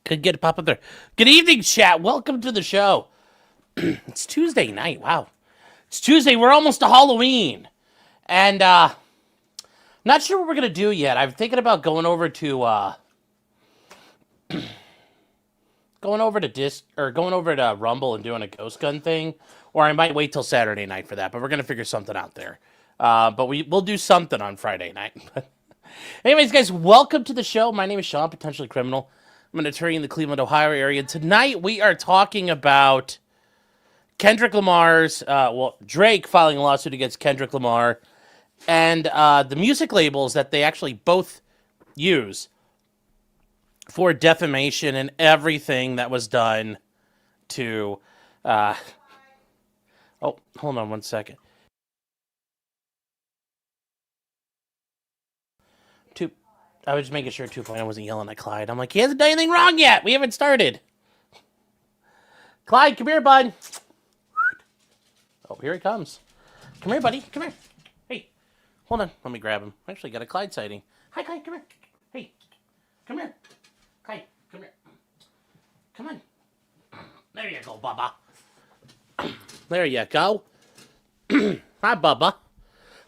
Could get it pop up there. Good evening, chat. Welcome to the show. It's Tuesday night. Wow. It's Tuesday. We're almost to Halloween. And not sure what we're going to do yet. I'm thinking about going over to Rumble and doing a ghost gun thing, or I might wait till Saturday night for that, but we're going to figure something out there. But we'll do something on Friday night. Anyways, guys, welcome to the show. My name is Sean, potentially criminal. I'm an attorney in the Cleveland, Ohio area. Tonight, we are talking about Kendrick Lamar's, Drake filing a lawsuit against Kendrick Lamar, and the music labels that they actually both use for defamation and everything that was done to, oh, hold on one second. I was just making sure 2.0 wasn't yelling at Clyde. I'm like, he hasn't done anything wrong yet. We haven't started. Clyde, come here, bud. Oh, here he comes. Come here, buddy. Come here. Hey, hold on. Let me grab him. I actually got a Clyde sighting. Hi, Clyde. Come here. Hey, come here. Clyde, come here. Come on. There you go, Bubba. There you go. Hi, Bubba.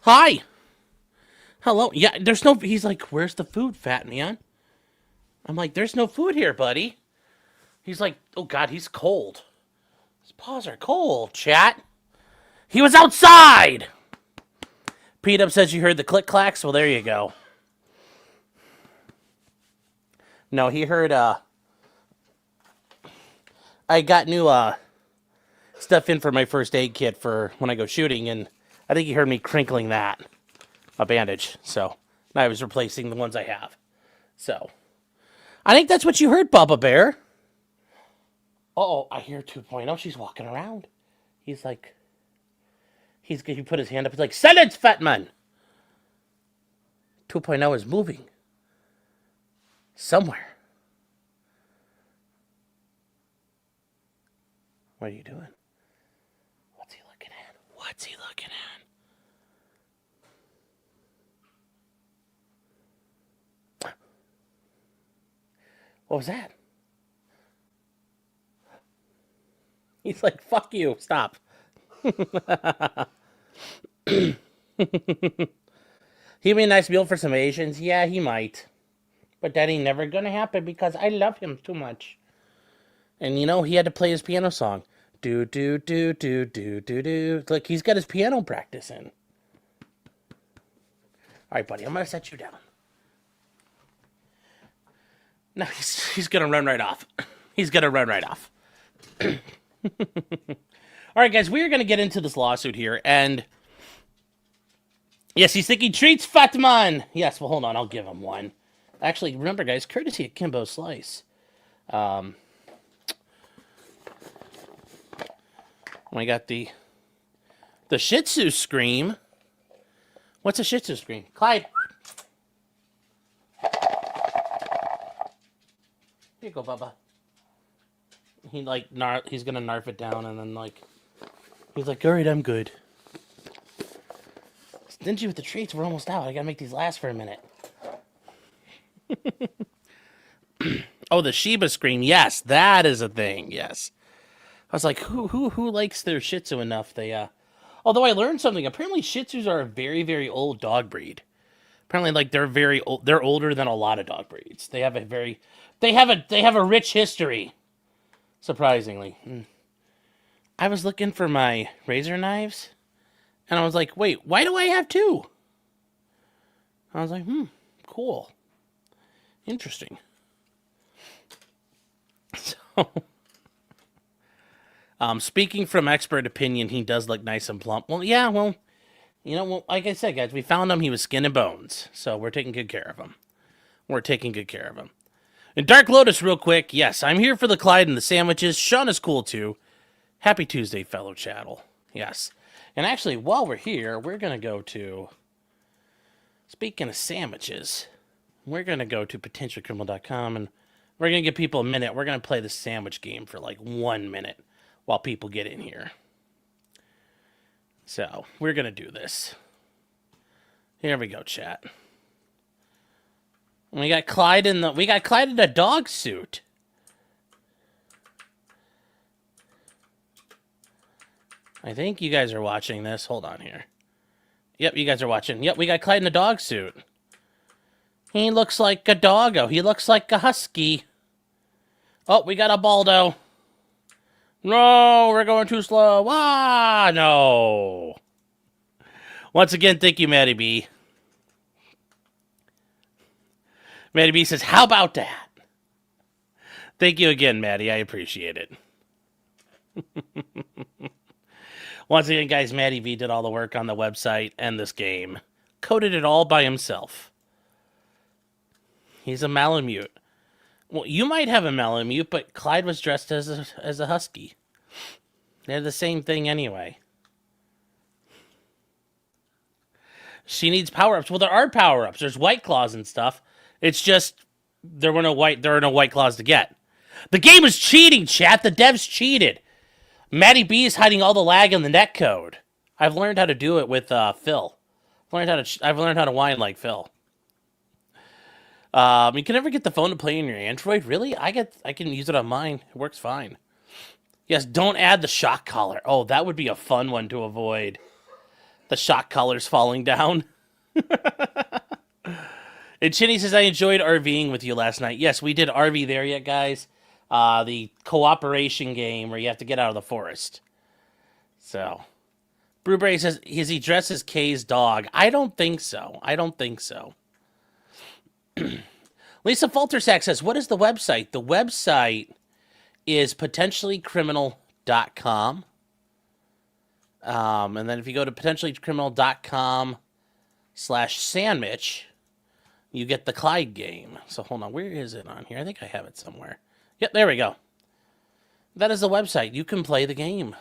Hi. Hello. Yeah, there's no... He's like, where's the food, fat man? I'm like, there's no food here, buddy. He's like, oh, God, he's cold. His paws are cold, chat. He was outside! Pete Up says you heard the click-clacks. Well, there you go. No, he heard, I got new, stuff in for my first aid kit for when I go shooting, and I think he heard me crinkling that. A bandage, so I was replacing the ones I have. So, I think that's what you heard, Bubba Bear. Uh-oh, I hear 2.0. She's walking around. He's like, he put his hand up. He's like, silence, fat man. 2.0 is moving. Somewhere. What are you doing? What's he looking at? What's he looking at? What was that? He's like, fuck you, stop. He made a nice meal for some Asians. Yeah, he might. But that ain't never gonna happen because I love him too much. And you know, he had to play his piano song. Do, do, do, do, do, do, do. Look, he's got his piano practice in. All right, buddy, I'm gonna set you down. No, he's going to run right off. He's going to run right off. All right, guys, we are going to get into this lawsuit here. And, yes, he's thinking treats, fat man. Yes, well, hold on. I'll give him one. Actually, remember, guys, courtesy of Kimbo Slice. I got the Shih Tzu scream. What's a Shih Tzu scream? Clyde. Here you go, Bubba. He he's gonna narf it down and then he's like, all right, I'm good. Stingy with the treats, we're almost out. I gotta make these last for a minute. Oh, the Shiba scream. Yes, that is a thing. Yes. I was like, who likes their Shih Tzu enough? They although I learned something. Apparently, Shih Tzus are a very, very old dog breed. Apparently, they're very old. They're older than a lot of dog breeds. They have a rich history. Surprisingly, I was looking for my razor knives, and I was like, wait, why do I have two? I was like, cool, interesting. So, speaking from expert opinion, he does look nice and plump. Well, yeah, well. You know, well, like I said, guys, we found him. He was skin and bones. So we're taking good care of him. And Dark Lotus, real quick. Yes, I'm here for the Clyde and the sandwiches. Sean is cool, too. Happy Tuesday, fellow chattel. Yes. And actually, while we're here, we're going to go to... Speaking of sandwiches, we're going to go to potentialcriminal.com, and we're going to give people a minute. We're going to play the sandwich game for like 1 minute while people get in here. So, we're going to do this. Here we go, chat. We got Clyde in a dog suit. I think you guys are watching this. Hold on here. Yep, you guys are watching. Yep, we got Clyde in a dog suit. He looks like a doggo. He looks like a husky. Oh, we got a Baldo. No, we're going too slow. Ah, no. Once again, thank you, Maddie B. Maddie B says, how about that? Thank you again, Maddie. I appreciate it. Once again, guys, Maddie B did all the work on the website and this game. Coded it all by himself. He's a Malamute. Well, you might have a Malamute, but Clyde was dressed as a husky. They're the same thing anyway. She needs power-ups. Well, there are power-ups. There's White Claws and stuff. It's just there are no White Claws to get. The game is cheating, chat. The devs cheated. Maddie B is hiding all the lag in the netcode. I've learned how to do it with Phil. I've learned how to whine like Phil. You can never get the phone to play on your Android. Really? I can use it on mine. It works fine. Yes, don't add the shock collar. Oh, that would be a fun one to avoid. The shock collars falling down. And Chinny says, I enjoyed RVing with you last night. Yes, we did RV there yet, guys. The cooperation game where you have to get out of the forest. So, Brewberry says, is he dressed as Kay's dog? I don't think so. Lisa Faltersack says, what is the website? The website is potentiallycriminal.com. And then if you go to potentiallycriminal.com/sandwich, you get the Clyde game. So hold on, where is it on here? I think I have it somewhere. Yep, there we go. That is the website. You can play the game.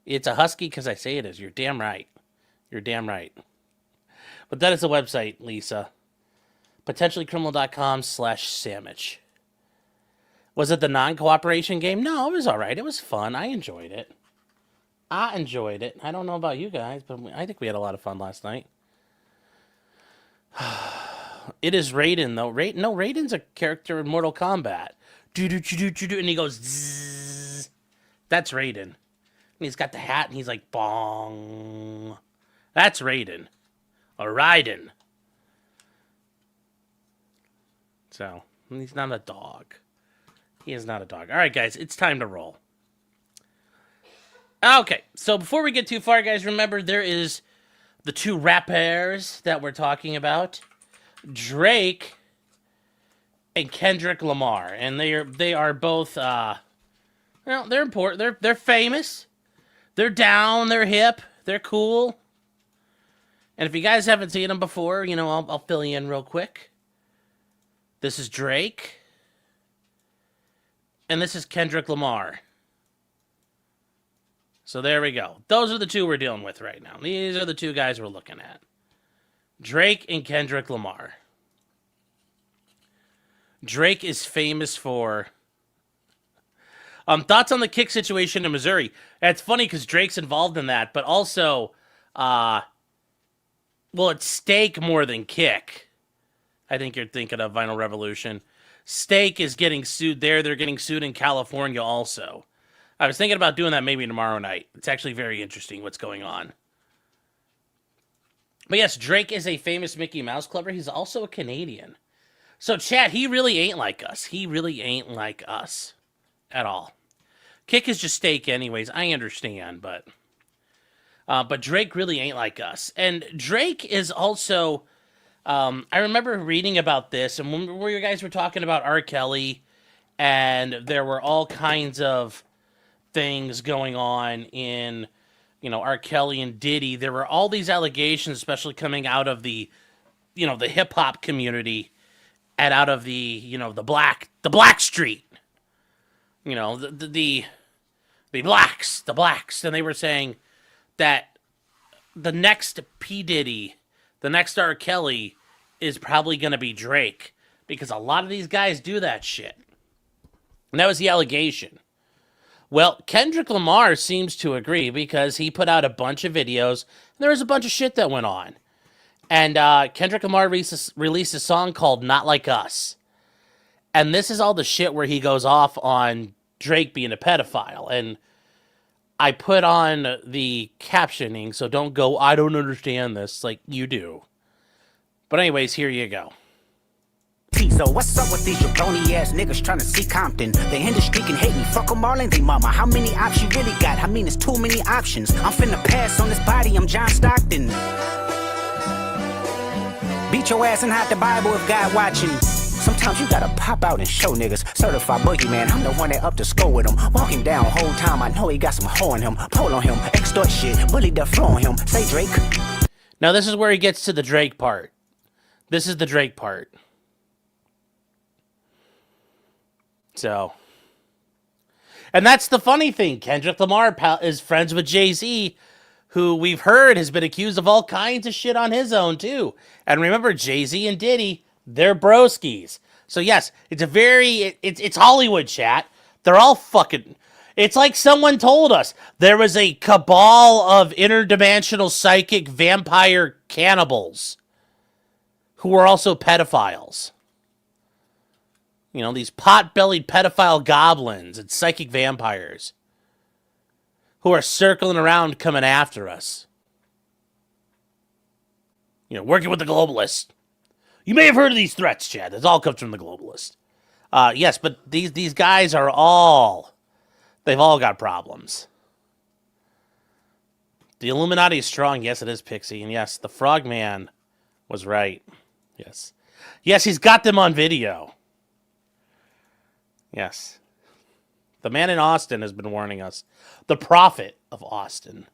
It's a husky because I say it is. You're damn right. But that is the website, Lisa. Potentiallycriminal.com/sandwich. Was it the non-cooperation game? No, it was all right. It was fun. I enjoyed it. I don't know about you guys, but I think we had a lot of fun last night. It is Raiden, though. Raiden's a character in Mortal Kombat. And he goes zzz. That's Raiden. And he's got the hat, and he's like, bong. That's Raiden. Or Raiden. So, he's not a dog. He is not a dog. All right, guys, it's time to roll. Okay, so before we get too far, guys, remember there is the two rappers that we're talking about. Drake and Kendrick Lamar. And they are both, they're important. They're famous. They're down. They're hip. They're cool. And if you guys haven't seen them before, I'll fill you in real quick. This is Drake. And this is Kendrick Lamar. So there we go. Those are the two we're dealing with right now. These are the two guys we're looking at. Drake and Kendrick Lamar. Drake is famous for... thoughts on the kick situation in Missouri. It's funny because Drake's involved in that, but also... it's Steak more than Kick. I think you're thinking of Vinyl Revolution. Steak is getting sued there. They're getting sued in California also. I was thinking about doing that maybe tomorrow night. It's actually very interesting what's going on. But yes, Drake is a famous Mickey Mouse clubber. He's also a Canadian. So, chat, he really ain't like us. He really ain't like us at all. Kick is just Steak anyways. I understand, but Drake really ain't like us. And Drake is also... I remember reading about this, and when you guys were talking about R. Kelly, and there were all kinds of things going on in, R. Kelly and Diddy. There were all these allegations, especially coming out of the, the hip hop community, and out of the, the black street, the blacks, and they were saying that the next P. Diddy, the next R. Kelly is probably going to be Drake, because a lot of these guys do that shit. And that was the allegation. Well, Kendrick Lamar seems to agree, because he put out a bunch of videos, and there was a bunch of shit that went on. And Kendrick Lamar released a song called Not Like Us. And this is all the shit where he goes off on Drake being a pedophile. And I put on the captioning, so don't go, I don't understand this, like you do. But anyways, here you go. So what's up with these jabroni ass niggas trying to see Compton? The industry can hate me, fuck them all and they mama. How many options you really got? I mean, it's too many options. I'm finna pass on this body, I'm John Stockton. Beat your ass and hide the Bible if God watching. Sometimes you gotta pop out and show niggas. Certified boogeyman, I'm the one that up to score with him. Walk him down whole time, I know he got some hoe in him. Pull on him, extort shit, bully the flow on him. Say Drake. Now this is where he gets to the Drake part. This is the Drake part. So, and that's the funny thing. Kendrick Lamar is friends with Jay-Z, who we've heard has been accused of all kinds of shit on his own, too. And remember, Jay-Z and Diddy, they're broskies. So, yes, it's a very, it's Hollywood, chat. They're all fucking, it's like someone told us there was a cabal of interdimensional psychic vampire cannibals who were also pedophiles. You know, these pot-bellied pedophile goblins and psychic vampires who are circling around coming after us. You know, working with the globalists. You may have heard of these threats, Chad. This all comes from the globalists. Yes, but these guys are all, they've all got problems. The Illuminati is strong. Yes, it is, Pixie. And yes, the Frogman was right. Yes. Yes, he's got them on video. Yes. The man in Austin has been warning us. The prophet of Austin.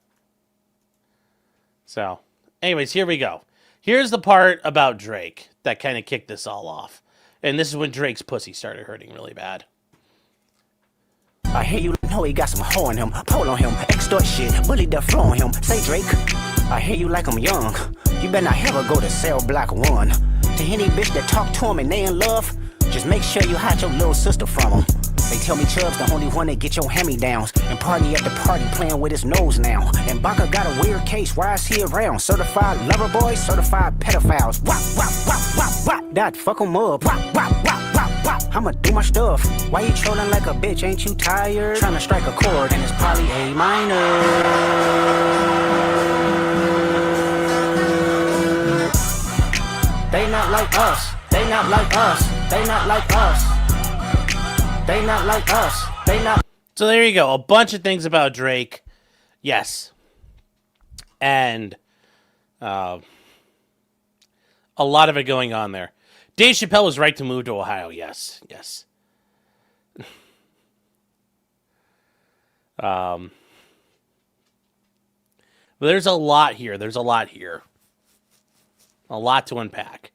So, anyways, here we go. Here's the part about Drake that kind of kicked this all off. And this is when Drake's pussy started hurting really bad. I hear you know he got some hoe in him. Pull on him, extort shit, bully the flow on him. Say Drake, I hear you like I'm young. You better not ever go to cell block 1. To any bitch that talk to him and they in love, just make sure you hide your little sister from him. They tell me Chubb's the only one that get your hand-me-downs and party at the party playing with his nose now. And Baca got a weird case, why is he around? Certified lover boys, certified pedophiles. Wop, wop, wop, wop, wop. That fuck him up. Wop, wop, wop, wop, wop. I'ma do my stuff. Why you trolling like a bitch? Ain't you tired? Trying to strike a chord and it's probably A minor. They not like us. They not like us. They not like us. They not like us. They not. So there you go. A bunch of things about Drake. Yes. And a lot of it going on there. Dave Chappelle was right to move to Ohio. Yes. Yes. But there's a lot here. There's a lot here. A lot to unpack.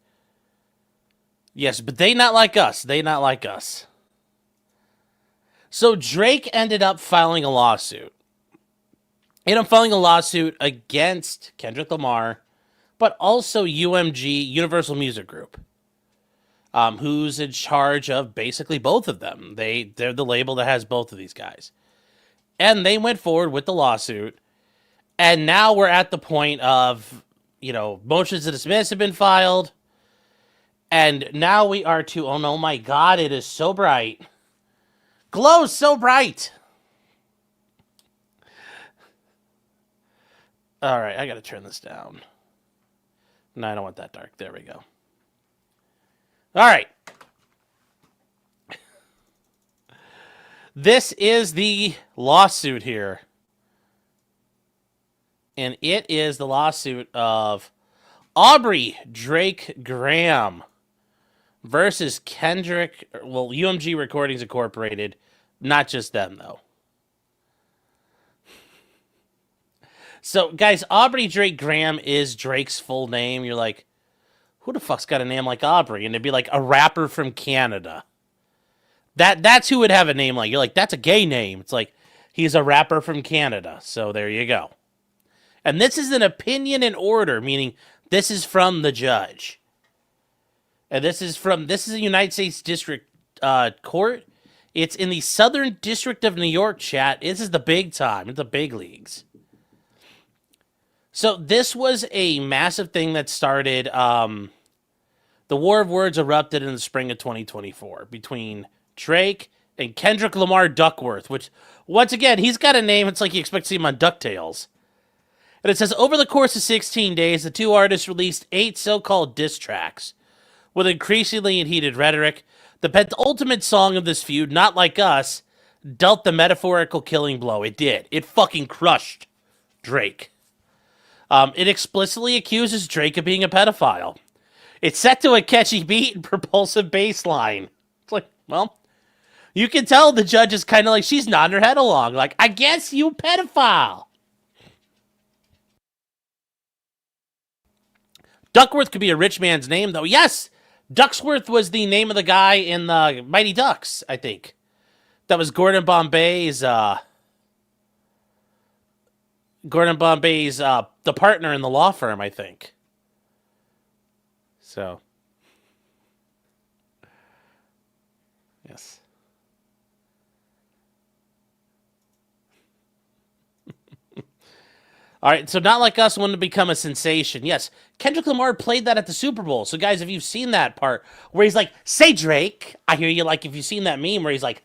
Yes, but they not like us. They not like us. So Drake ended up filing a lawsuit. Ended up filing a lawsuit against Kendrick Lamar, but also UMG, Universal Music Group, who's in charge of basically both of them. They're the label that has both of these guys. And they went forward with the lawsuit. And now we're at the point of, you know, motions to dismiss have been filed. And now we are to, oh no, my God, it is so bright. Glows so bright. All right, I got to turn this down. No, I don't want that dark. There we go. All right. This is the lawsuit here. And it is the lawsuit of Aubrey Drake Graham versus Kendrick, well, UMG Recordings Incorporated. Not just them, though. So, guys, Aubrey Drake Graham is Drake's full name. You're like, who the fuck's got a name like Aubrey? And it'd be like a rapper from Canada. That's who would have a name like. You're like, that's a gay name. It's like, he's a rapper from Canada. So there you go. And this is an opinion in order, meaning this is from the judge. And this is a United States District Court. It's in the Southern District of New York, chat. This is the big time. It's the big leagues. So this was a massive thing that started, the war of words erupted in the spring of 2024 between Drake and Kendrick Lamar Duckworth, which, once again, he's got a name. It's like you expect to see him on DuckTales. And it says, over the course of 16 days, the two artists released 8 so-called diss tracks with increasingly heated rhetoric. The penultimate song of this feud, Not Like Us, dealt the metaphorical killing blow. It did. It fucking crushed Drake. It explicitly accuses Drake of being a pedophile. It's set to a catchy beat and propulsive bass line. It's like, well, you can tell the judge is kind of like, she's nodding her head along. Like, I guess you pedophile. Duckworth could be a rich man's name, though. Yes, Ducksworth was the name of the guy in the Mighty Ducks, I think. That was Gordon Bombay's, the partner in the law firm, I think. So, yes. All right, so Not Like Us wanted to become a sensation. Yes, Kendrick Lamar played that at the Super Bowl. So, guys, if you've seen that part where he's like, say Drake, I hear you, like, if you've seen that meme where he's like,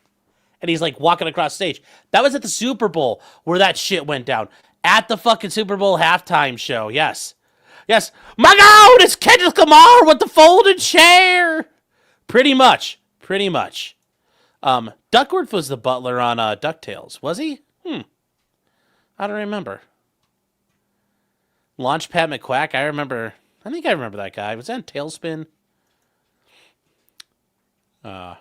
and he's like walking across stage, that was at the Super Bowl where that shit went down. At the fucking Super Bowl halftime show, yes. Yes, my God, it's Kendrick Lamar with the folded chair. Pretty much. Duckworth was the butler on DuckTales, was he? I don't remember. Launchpad McQuack, I think I remember that guy. Was that in Tailspin? But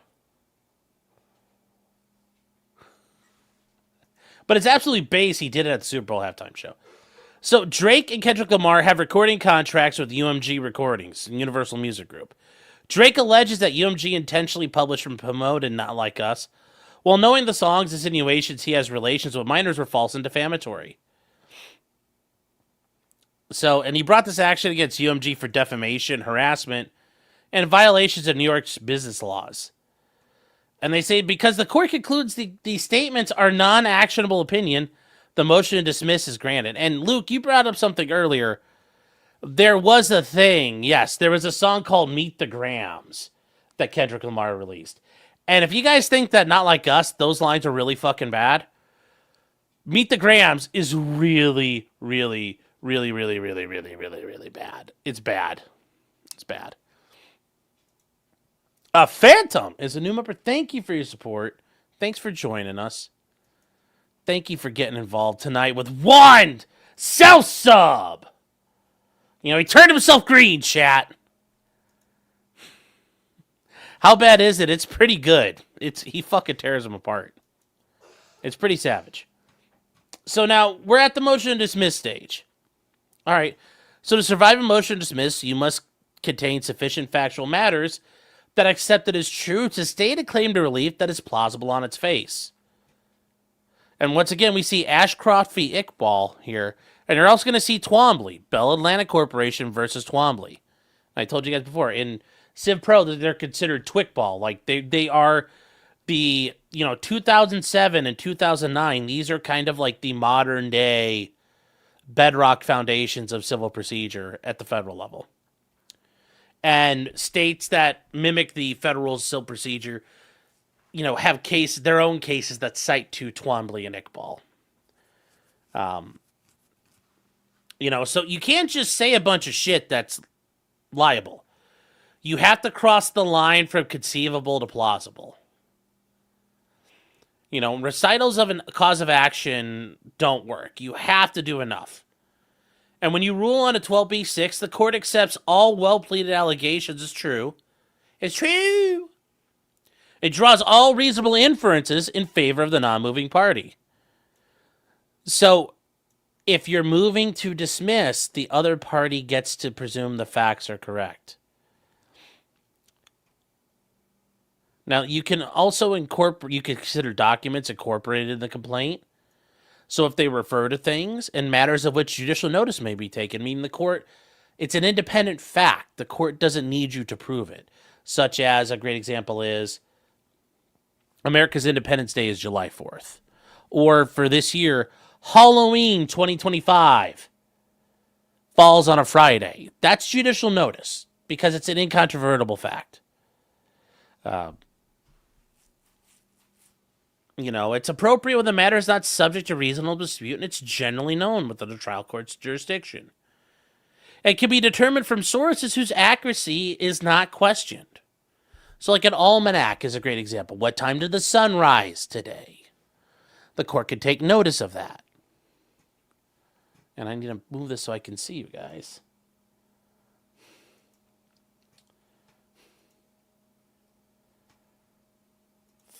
it's absolutely base he did it at the Super Bowl halftime show. So Drake and Kendrick Lamar have recording contracts with UMG Recordings, Universal Music Group. Drake alleges that UMG intentionally published and promoted Not Like Us, while knowing the song's insinuations he has relations with minors were false and defamatory. So, and he brought this action against UMG for defamation, harassment, and violations of New York's business laws. And they say because the court concludes the statements are non-actionable opinion, the motion to dismiss is granted. And Luke, you brought up something earlier. There was a thing, yes, there was a song called Meet the Grams that Kendrick Lamar released. And if you guys think that Not Like Us, those lines are really fucking bad, Meet the Grams is really, really, really, really, really, really, really, really bad. It's bad. Phantom is a new member. Thank you for your support. Thanks for joining us. Thank you for getting involved tonight with one self-sub. You know, he turned himself green, chat. How bad is it? It's pretty good. He fucking tears him apart. It's pretty savage. So now, we're at the motion to dismiss stage. All right. So to survive a motion to dismiss, you must contain sufficient factual matters that accept it as true to state a claim to relief that is plausible on its face. And once again, we see Ashcroft v. Iqbal here. And you're also going to see Twombly, Bell Atlantic Corporation versus Twombly. I told you guys before, in Civ Pro, that they're considered Twickball. Like, they are the, 2007 and 2009, these are kind of like the modern day bedrock foundations of civil procedure at the federal level. And states that mimic the federal civil procedure, have their own cases that cite to Twombly and Iqbal. So you can't just say a bunch of shit that's liable. You have to cross the line from conceivable to plausible. Recitals of a cause of action don't work. You have to do enough. And when you rule on a 12b-6, the court accepts all well-pleaded allegations as true. It's true. It draws all reasonable inferences in favor of the non-moving party. So, if you're moving to dismiss, the other party gets to presume the facts are correct. Now, you can also consider documents incorporated in the complaint. So if they refer to things and matters of which judicial notice may be taken, meaning the court, it's an independent fact. The court doesn't need you to prove it. Such as, a great example is, America's Independence Day is July 4th. Or for this year, Halloween 2025 falls on a Friday. That's judicial notice because it's an incontrovertible fact. It's appropriate when the matter is not subject to reasonable dispute and it's generally known within the trial court's jurisdiction. It can be determined from sources whose accuracy is not questioned. So like an almanac is a great example. What time did the sun rise today? The court could take notice of that. And I need to move this so I can see you guys.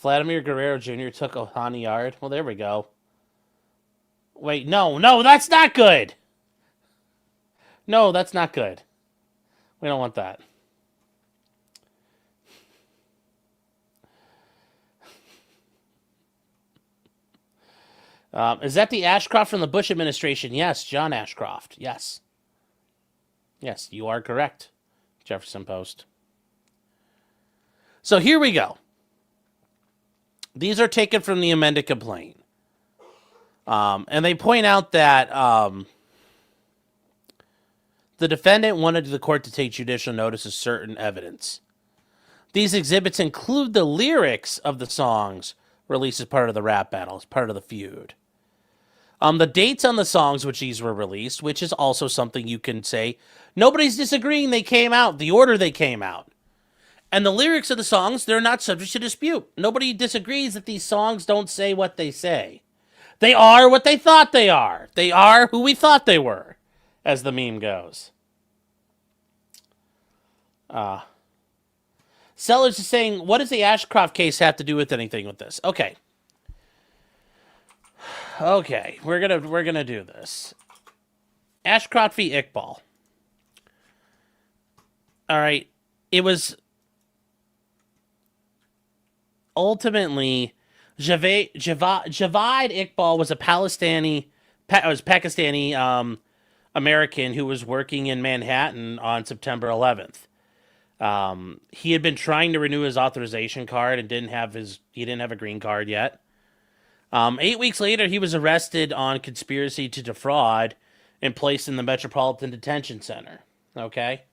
Vladimir Guerrero Jr. took Ohana Yard. Well, there we go. Wait, no, that's not good. No, that's not good. We don't want that. Is that the Ashcroft from the Bush administration? Yes, John Ashcroft. Yes. Yes, you are correct, Jefferson Post. So here we go. These are taken from the amended complaint. And they point out that the defendant wanted the court to take judicial notice of certain evidence. These exhibits include the lyrics of the songs released as part of the rap battle, as part of the feud. The dates on the songs which these were released, which is also something you can say, nobody's disagreeing they came out, the order they came out. And the lyrics of the songs, they're not subject to dispute. Nobody disagrees that these songs don't say what they say. They are what they thought they are. They are who we thought they were, as the meme goes. Sellers is saying, what does the Ashcroft case have to do with anything with this? Okay, we're gonna do this. Ashcroft v. Iqbal. All right, it was ultimately Javaid Iqbal was a Pakistani American who was working in Manhattan on September 11th. He had been trying to renew his authorization card and didn't have a green card yet. 8 weeks later, he was arrested on conspiracy to defraud and placed in the Metropolitan Detention Center. Okay.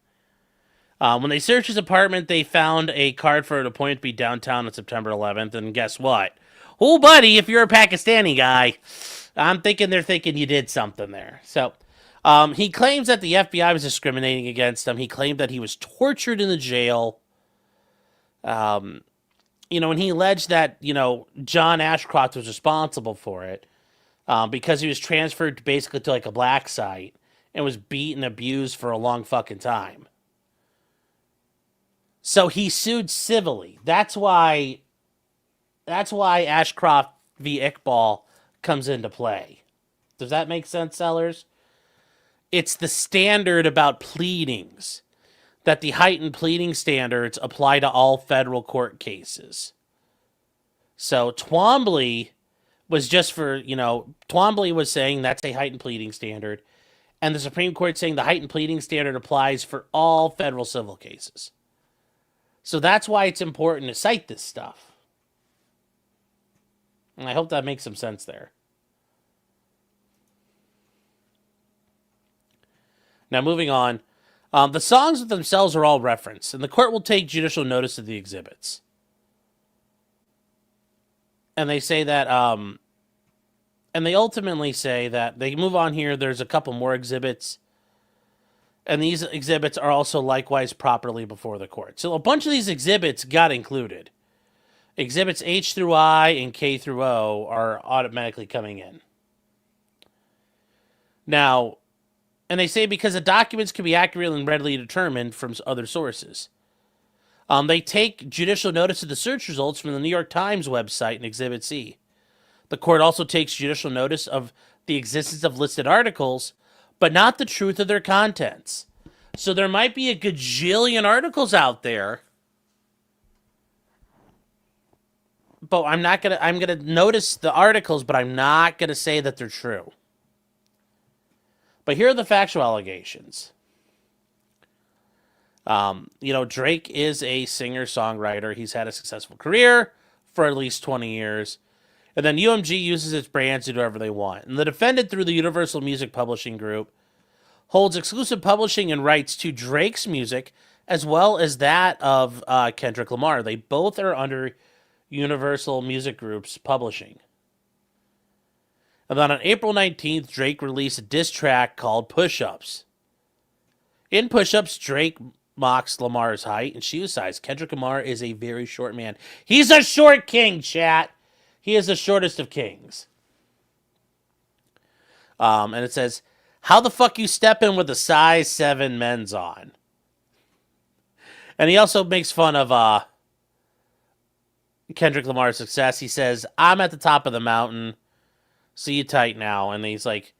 When they searched his apartment, they found a card for an appointment to be downtown on September 11th. And guess what? Oh, buddy, if you're a Pakistani guy, I'm thinking they're thinking you did something there. So he claims that the FBI was discriminating against him. He claimed that he was tortured in the jail. And he alleged that, John Ashcroft was responsible for it because he was transferred basically to like a black site and was beaten and abused for a long fucking time. So he sued civilly. That's why Ashcroft v. Iqbal comes into play. Does that make sense, Sellers? It's the standard about pleadings, that the heightened pleading standards apply to all federal court cases. So Twombly was Twombly was saying that's a heightened pleading standard, and the Supreme Court saying the heightened pleading standard applies for all federal civil cases. So that's why it's important to cite this stuff. And I hope that makes some sense there. Now, moving on. The songs themselves are all referenced, and the court will take judicial notice of the exhibits. And they say that, and they ultimately say that they move on here. There's a couple more exhibits. And these exhibits are also likewise properly before the court. So a bunch of these exhibits got included. Exhibits H through I and K through O are automatically coming in. Now, and they say because the documents can be accurately and readily determined from other sources. They take judicial notice of the search results from the New York Times website in Exhibit C. The court also takes judicial notice of the existence of listed articles, but not the truth of their contents. So there might be a gajillion articles out there, but I'm gonna notice the articles, but I'm not gonna say that they're true. But here are the factual allegations. Drake is a singer-songwriter. He's had a successful career for at least 20 years. And then UMG uses its brands to do whatever they want. And the defendant, through the Universal Music Publishing Group, holds exclusive publishing and rights to Drake's music, as well as that of Kendrick Lamar. They both are under Universal Music Group's publishing. And then on April 19th, Drake released a diss track called Push-Ups. In Push-Ups, Drake mocks Lamar's height and shoe size. Kendrick Lamar is a very short man. He's a short king, chat. He is the shortest of kings. And it says, how the fuck you step in with a size 7 men's on? And he also makes fun of Kendrick Lamar's success. He says, I'm at the top of the mountain. See you tight now. And he's like,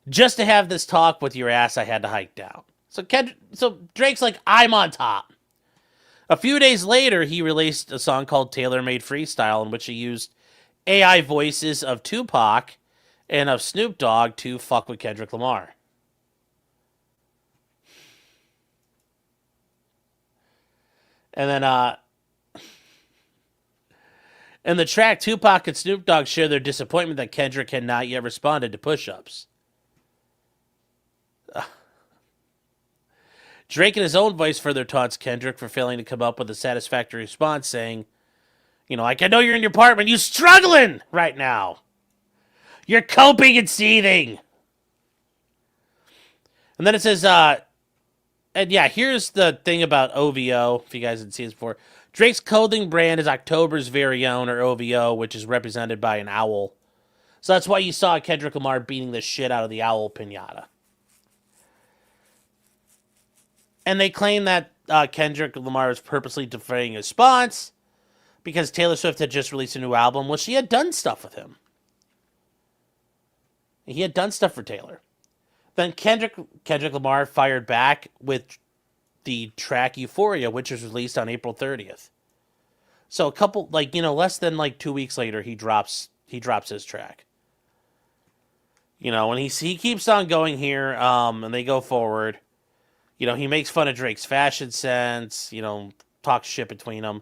just to have this talk with your ass, I had to hike down. So Drake's like, I'm on top. A few days later, he released a song called Tailor Made Freestyle, in which he used AI voices of Tupac and of Snoop Dogg to fuck with Kendrick Lamar. And then, in the track, Tupac and Snoop Dogg share their disappointment that Kendrick had not yet responded to Push-Ups. Drake in his own voice further taunts Kendrick for failing to come up with a satisfactory response, saying, I know you're in your apartment, you struggling right now. You're coping and seething. And then it says, and yeah, here's the thing about OVO, if you guys didn't see this before. Drake's clothing brand is October's Very Own, or OVO, which is represented by an owl. So that's why you saw Kendrick Lamar beating the shit out of the owl pinata. And they claim that Kendrick Lamar was purposely deferring his response because Taylor Swift had just released a new album. Well, she had done stuff with him. He had done stuff for Taylor. Then Kendrick Lamar fired back with the track Euphoria, which was released on April 30th. So a couple, less than 2 weeks later, he drops his track. And he keeps on going here, and they go forward. He makes fun of Drake's fashion sense, talks shit between them.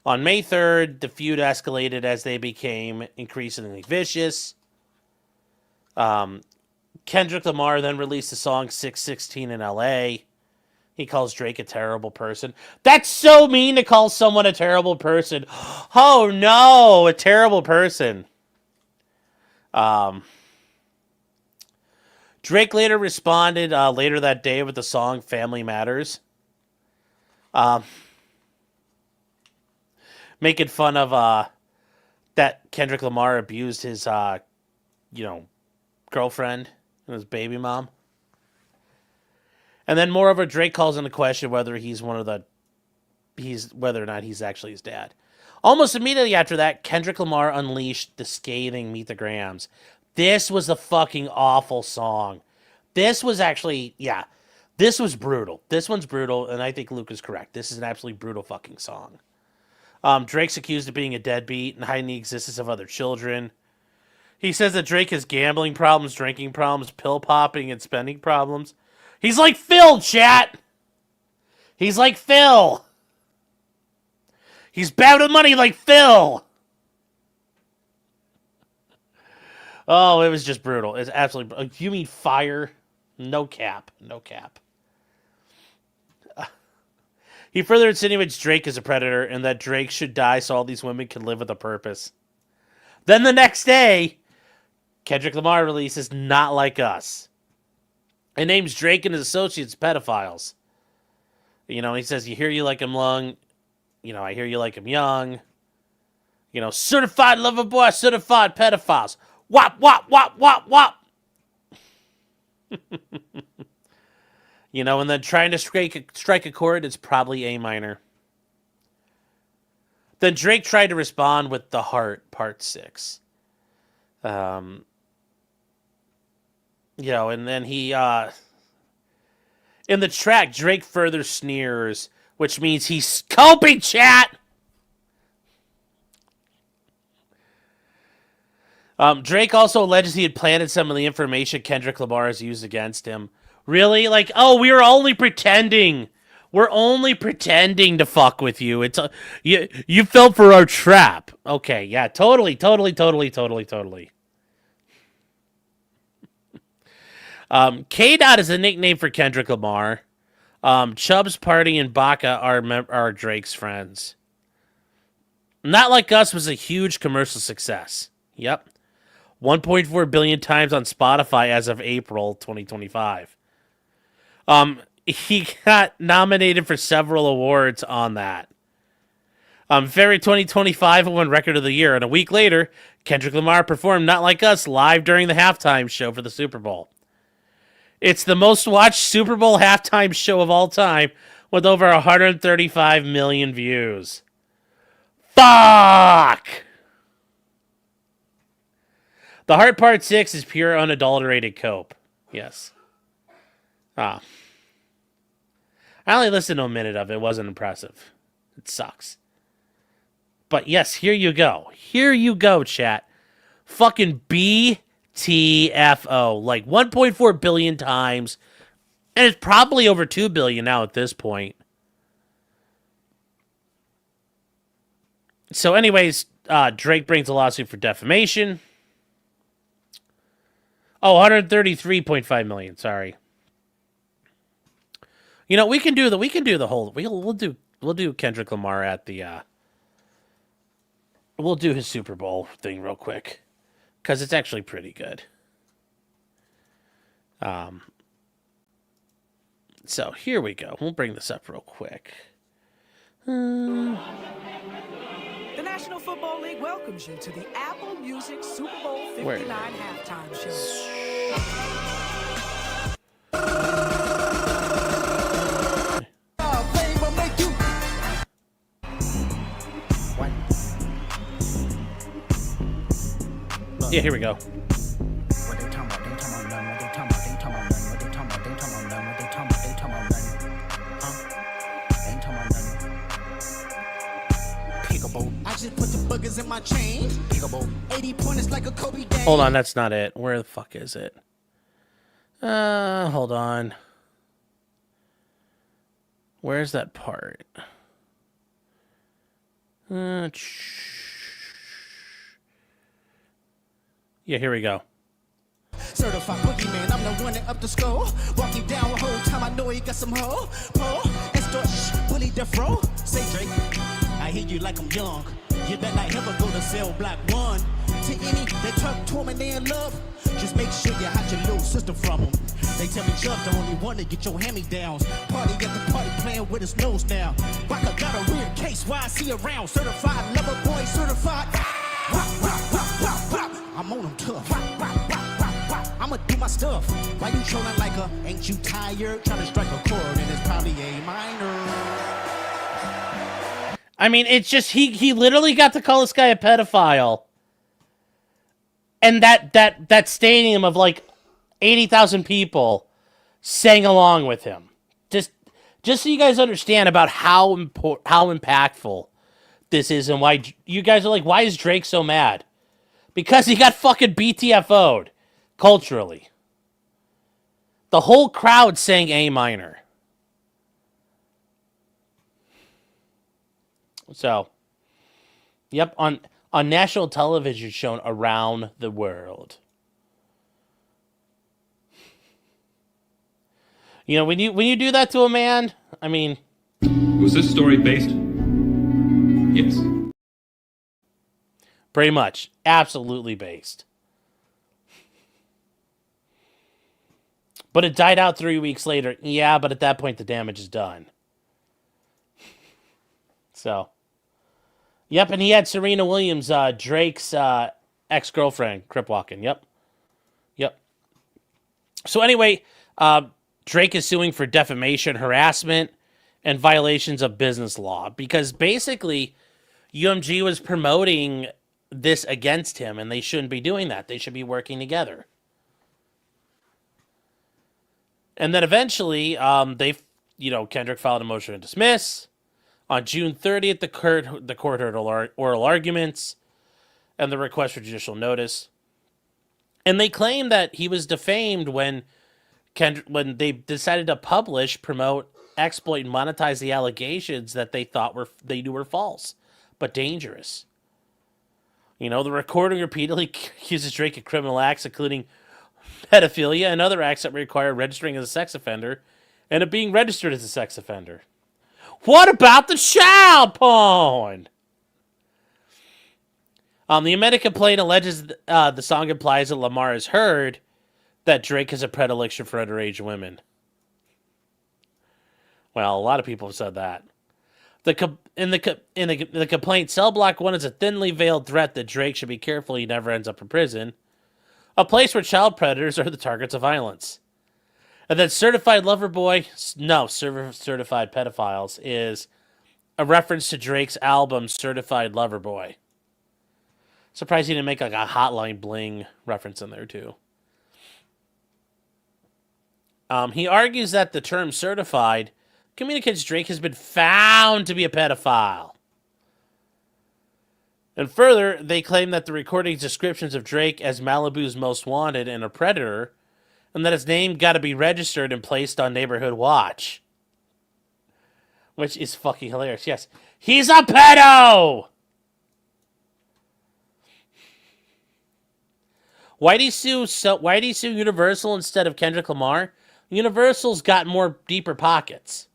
On May 3rd, the feud escalated as they became increasingly vicious. Kendrick Lamar then released the song 616 in LA. He calls Drake a terrible person. That's so mean to call someone a terrible person. Oh no, a terrible person. Drake later responded later that day with the song Family Matters. Making fun of that Kendrick Lamar abused his girlfriend and his baby mom. And then moreover, Drake calls into question whether whether or not he's actually his dad. Almost immediately after that, Kendrick Lamar unleashed the scathing Meet the Grahams. This was a fucking awful song. This was actually, this was brutal. This one's brutal, and I think Luke is correct. This is an absolutely brutal fucking song. Drake's accused of being a deadbeat and hiding the existence of other children. He says that Drake has gambling problems, drinking problems, pill popping, and spending problems. He's like Phil, chat! He's like Phil! He's bad with money like Phil! Oh, it was just brutal. It's absolutely... You mean fire? No cap. No cap. He further insinuates Drake is a predator and that Drake should die so all these women can live with a purpose. Then the next day, Kendrick Lamar releases Not Like Us. It names Drake and his associates pedophiles. He says, you hear you like him young. I hear you like him young. Certified lover boy, certified pedophiles. Wop, wop, wop, wop, wop. And then trying to strike a chord is probably A minor. Then Drake tried to respond with The Heart, Part 6. And then he, in the track, Drake further sneers, which means he's coping, chat! Drake also alleges he had planted some of the information Kendrick Lamar has used against him. Really? We were only pretending. We're only pretending to fuck with you. It's you fell for our trap. Okay, yeah, totally. K-Dot is a nickname for Kendrick Lamar. Chubbs, Party, and Baca are Drake's friends. Not Like Us was a huge commercial success. Yep. 1.4 billion times on Spotify as of April 2025. He got nominated for several awards on that. February 2025 won Record of the Year, and a week later, Kendrick Lamar performed Not Like Us live during the halftime show for the Super Bowl. It's the most watched Super Bowl halftime show of all time, with over 135 million views. Fuck! The Heart Part 6 is pure unadulterated cope. Yes. I only listened to a minute of it. It wasn't impressive. It sucks. But yes, here you go. Here you go, chat. Fucking BTFO. Like 1.4 billion times. And it's probably over 2 billion now at this point. So anyways, Drake brings a lawsuit for defamation. Oh, 133.5 million. Sorry. You know, we can do the whole. We'll do Kendrick Lamar at the. We'll do his Super Bowl thing real quick, because it's actually pretty good. So here we go. We'll bring this up real quick. The National Football League welcomes you to the Apple Music Super Bowl 59 halftime show. Yeah, here we go. In my chain. 80 pointers like a Kobe game. Hold on, that's not it. Where the fuck is it? Hold on. Where's that part? Yeah, here we go. Certified boogeyman, I'm the one that up the skull. Walking down the whole time, I know he got some hoe. Paul, extort, bully, death row. Say Drake, I hear you like I'm young. You better not ever go to cell block 1. To any that talk to him and they in love, just make sure you hide your little sister from them. They tell me Chubb the only one to get your hand-me-downs. Party at the party playing with his nose now. Rocker got a weird case, why I see around. Certified lover boy, certified. I'm on them tough. I'ma do my stuff. Why you trolling like a, ain't you tired? Trying to strike a chord and it's probably A minor. I mean, it's just he literally got to call this guy a pedophile, and that stadium of like 80,000 people sang along with him. Just so you guys understand about how impactful this is, and why you guys are like, why is Drake so mad? Because he got fucking BTFO'd culturally. The whole crowd sang A minor. So, yep, on national television shown around the world. You know, when you do that to a man, I mean, was this story based? Yes. Pretty much. Absolutely based. But it died out 3 weeks later. Yeah, but at that point the damage is done. So, yep, and he had Serena Williams, Drake's ex-girlfriend, crip walking. Yep. So anyway, Drake is suing for defamation, harassment, and violations of business law because basically UMG was promoting this against him, and they shouldn't be doing that. They should be working together. And then eventually, Kendrick filed a motion to dismiss. On June 30th, the court heard oral arguments and the request for judicial notice. And they claim that he was defamed when they decided to publish, promote, exploit, and monetize the allegations that they knew were false, but dangerous. You know, the recording repeatedly accuses Drake of criminal acts, including pedophilia and other acts that require registering as a sex offender and of being registered as a sex offender. What about the child porn? The amended complaint alleges the song implies that Lamar has heard that Drake has a predilection for underage women. Well, a lot of people have said that. In the complaint, Cell Block 1 is a thinly veiled threat that Drake should be careful he never ends up in prison, a place where child predators are the targets of violence. And then certified certified pedophiles is a reference to Drake's album Certified Lover Boy. Surprised he didn't make like a Hotline Bling reference in there too. He argues that the term certified communicates Drake has been found to be a pedophile. And further, they claim that the recording's descriptions of Drake as Malibu's most wanted and a predator, and that his name got to be registered and placed on Neighborhood Watch. Which is fucking hilarious. Yes, he's a pedo! Why'd he sue Universal instead of Kendrick Lamar? Universal's got more deeper pockets.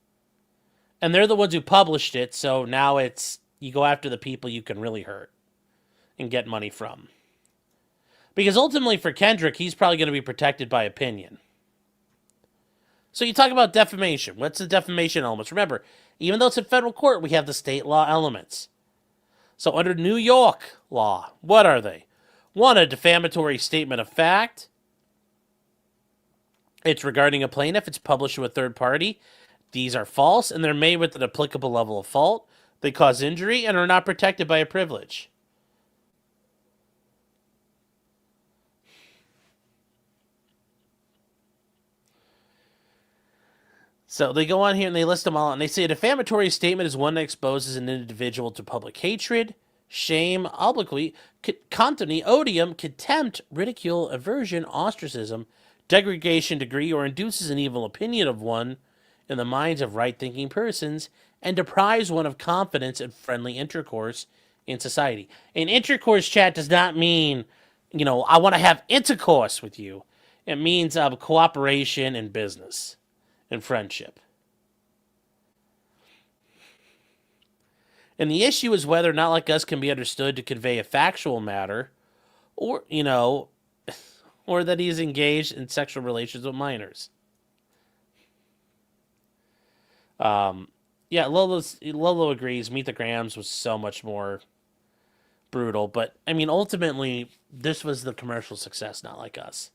And they're the ones who published it, so now it's you go after the people you can really hurt and get money from. Because ultimately for Kendrick, he's probably going to be protected by opinion. So you talk about defamation. What's the defamation elements? Remember, even though it's in federal court, we have the state law elements. So under New York law, what are they? One, a defamatory statement of fact. It's regarding a plaintiff. It's published to a third party. These are false, and they're made with an applicable level of fault. They cause injury and are not protected by a privilege. So they go on here and they list them all, and they say a defamatory statement is one that exposes an individual to public hatred, shame, obloquy, contumely, odium, contempt, ridicule, aversion, ostracism, degradation, degree, or induces an evil opinion of one in the minds of right-thinking persons, and deprives one of confidence and friendly intercourse in society. And intercourse, chat, does not mean, I want to have intercourse with you. It means cooperation in business and friendship. And the issue is whether Not Like Us can be understood to convey a factual matter, or, or that he is engaged in sexual relations with minors. Yeah, Lolo agrees. Meet the Grahams was so much more brutal, but I mean, ultimately, this was the commercial success, Not Like Us.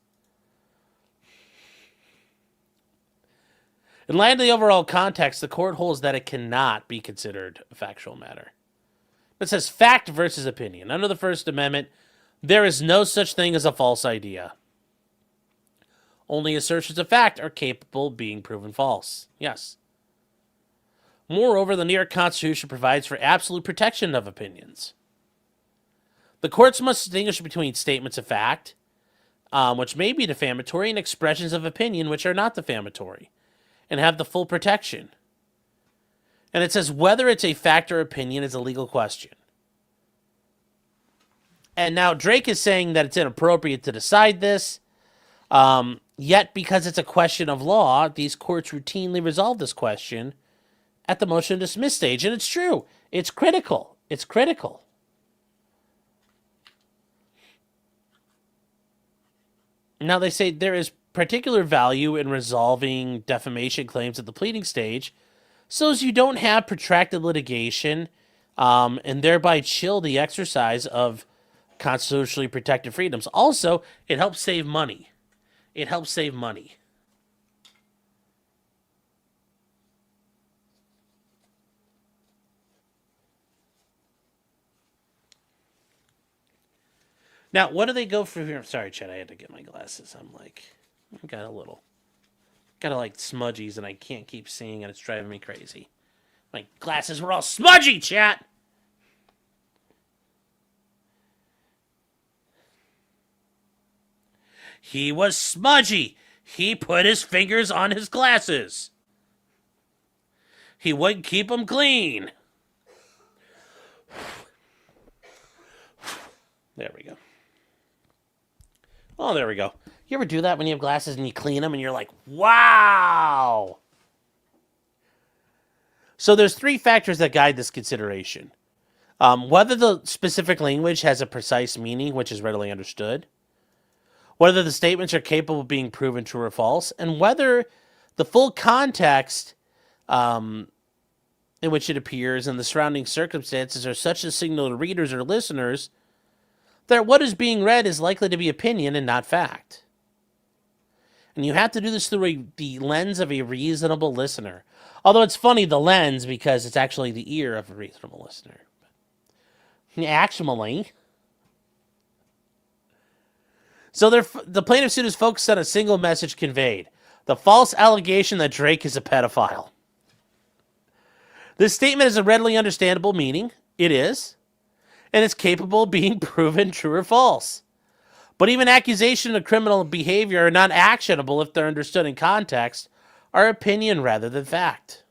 In light of the overall context, the court holds that it cannot be considered a factual matter. It says fact versus opinion. Under the First Amendment, there is no such thing as a false idea. Only assertions of fact are capable of being proven false. Yes. Moreover, the New York Constitution provides for absolute protection of opinions. The courts must distinguish between statements of fact, which may be defamatory, and expressions of opinion, which are not defamatory, and have the full protection. And it says whether it's a fact or opinion is a legal question. And now Drake is saying that it's inappropriate to decide this, yet because it's a question of law, these courts routinely resolve this question at the motion to dismiss stage. And it's true. It's critical. It's critical. Now they say there is particular value in resolving defamation claims at the pleading stage so as you don't have protracted litigation and thereby chill the exercise of constitutionally protected freedoms. Also, it helps save money. It helps save money. Now, what do they go for here? Sorry, Chad, I had to get my glasses. I got like smudgies and I can't keep seeing and it's driving me crazy. My glasses were all smudgy, chat! He was smudgy. He put his fingers on his glasses. He wouldn't keep them clean. There we go. Oh, there we go. You ever do that when you have glasses and you clean them and you're like, wow! So there's three factors that guide this consideration. Whether the specific language has a precise meaning, which is readily understood, whether the statements are capable of being proven true or false, and whether the full context in which it appears and the surrounding circumstances are such a signal to readers or listeners that what is being read is likely to be opinion and not fact. And you have to do this through the lens of a reasonable listener. Although it's funny, the lens, because it's actually the ear of a reasonable listener. Actually. So the plaintiff suit is focused on a single message conveyed: the false allegation that Drake is a pedophile. This statement has a readily understandable meaning. It is. And it's capable of being proven true or false. But even accusations of criminal behavior are not actionable if they're understood in context, are opinion rather than fact.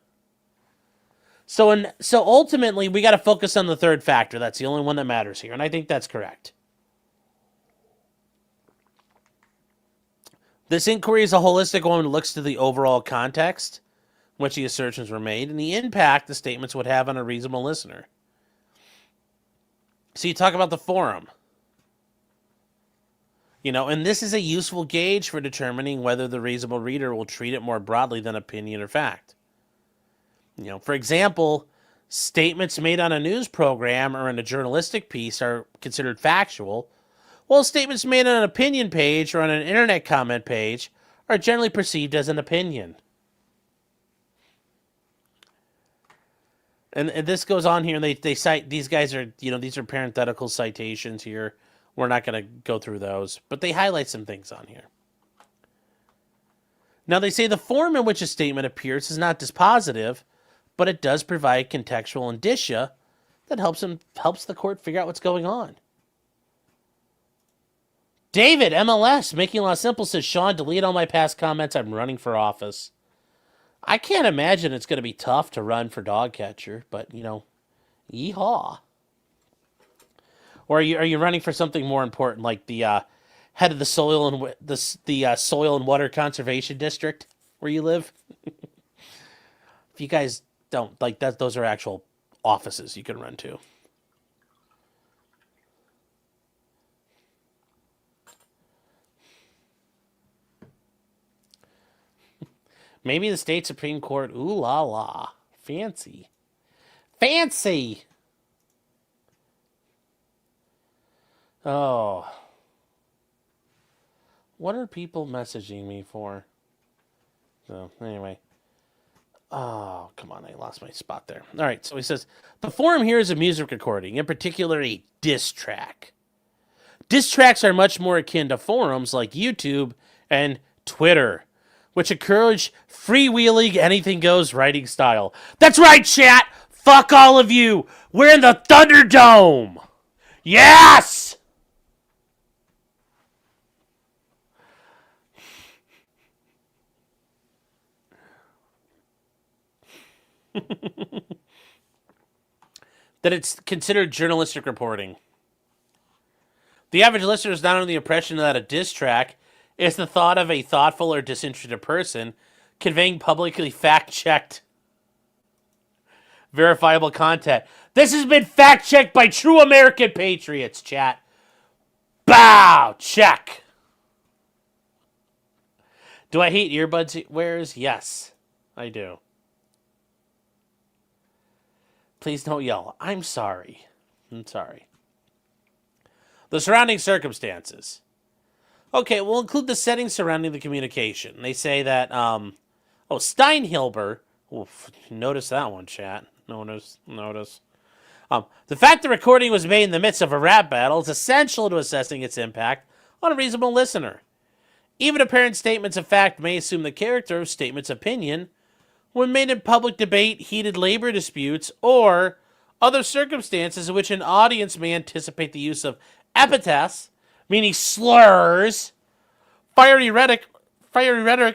So ultimately, we got to focus on the third factor. That's the only one that matters here, and I think that's correct. This inquiry is a holistic one that looks to the overall context in which the assertions were made and the impact the statements would have on a reasonable listener. So you talk about the forum. And this is a useful gauge for determining whether the reasonable reader will treat it more broadly than opinion or fact. For example, statements made on a news program or in a journalistic piece are considered factual, while statements made on an opinion page or on an internet comment page are generally perceived as an opinion. And this goes on here, and they cite, these guys are, these are parenthetical citations here. We're not going to go through those, but they highlight some things on here. Now, they say the form in which a statement appears is not dispositive, but it does provide contextual indicia that helps the court figure out what's going on. David, MLS, Making Law Simple, says, Sean, delete all my past comments. I'm running for office. I can't imagine it's going to be tough to run for dog catcher, but, yeehaw. Or are you running for something more important, like the head of the soil and the soil and water conservation district where you live? If you guys don't like that, those are actual offices you can run to. Maybe the state Supreme Court. Ooh la la. Fancy. Fancy! Oh. What are people messaging me for? So, anyway. Oh, come on. I lost my spot there. All right. So he says, the forum here is a music recording, in particular a diss track. Diss tracks are much more akin to forums like YouTube and Twitter, which encourage freewheeling, anything goes writing style. That's right, chat. Fuck all of you. We're in the Thunderdome. Yes! That it's considered journalistic reporting. The average listener is not under the impression that a diss track is the thought of a thoughtful or disinterested person conveying publicly fact-checked, verifiable content. This has been fact-checked by true American patriots, chat. Bow! Check. Do I hate earbuds wearers? Yes, I do. Please don't yell. I'm sorry. I'm sorry. The surrounding circumstances. Okay, we'll include the settings surrounding the communication. They say that, Steinhilber. Oof, notice that one, chat. Notice. The fact the recording was made in the midst of a rap battle is essential to assessing its impact on a reasonable listener. Even apparent statements of fact may assume the character of statements of opinion when made in public debate, heated labor disputes, or other circumstances in which an audience may anticipate the use of epithets, meaning slurs, fiery rhetoric,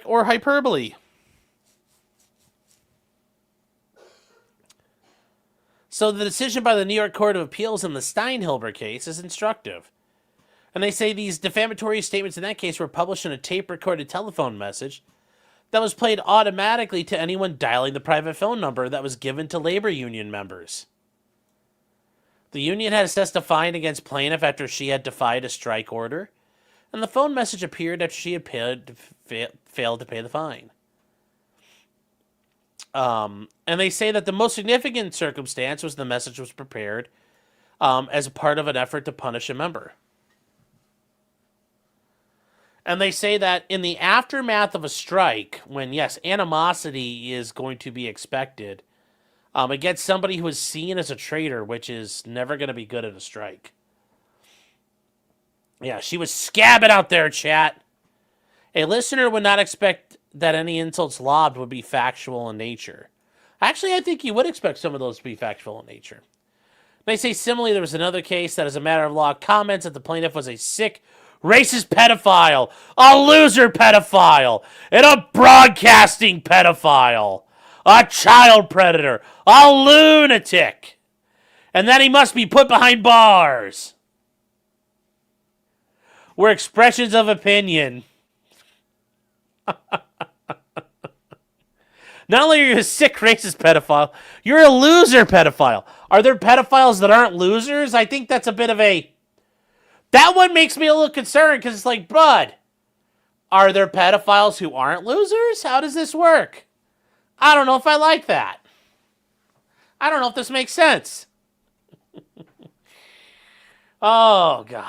or hyperbole. So the decision by the New York Court of Appeals in the Steinhilber case is instructive. And they say these defamatory statements in that case were published in a tape-recorded telephone message that was played automatically to anyone dialing the private phone number that was given to labor union members. The union had assessed a fine against plaintiff after she had defied a strike order, and the phone message appeared after she had failed to pay the fine. And they say that the most significant circumstance was the message was prepared as a part of an effort to punish a member. And they say that in the aftermath of a strike, when, yes, animosity is going to be expected, against somebody who is seen as a traitor, which is never going to be good at a strike. Yeah, she was scabbing out there, chat. A listener would not expect that any insults lobbed would be factual in nature. Actually, I think you would expect some of those to be factual in nature. They say similarly, there was another case that, as a matter of law, comments that the plaintiff was a sick, racist pedophile, a loser pedophile, and a broadcasting pedophile, a child predator, a lunatic, and that he must be put behind bars. Were expressions of opinion. Not only are you a sick, racist pedophile, you're a loser pedophile. Are there pedophiles that aren't losers? I think that's a bit of a... That one makes me a little concerned, because it's like, bud, are there pedophiles who aren't losers? How does this work? I don't know if I like that. I don't know if this makes sense. Oh, God.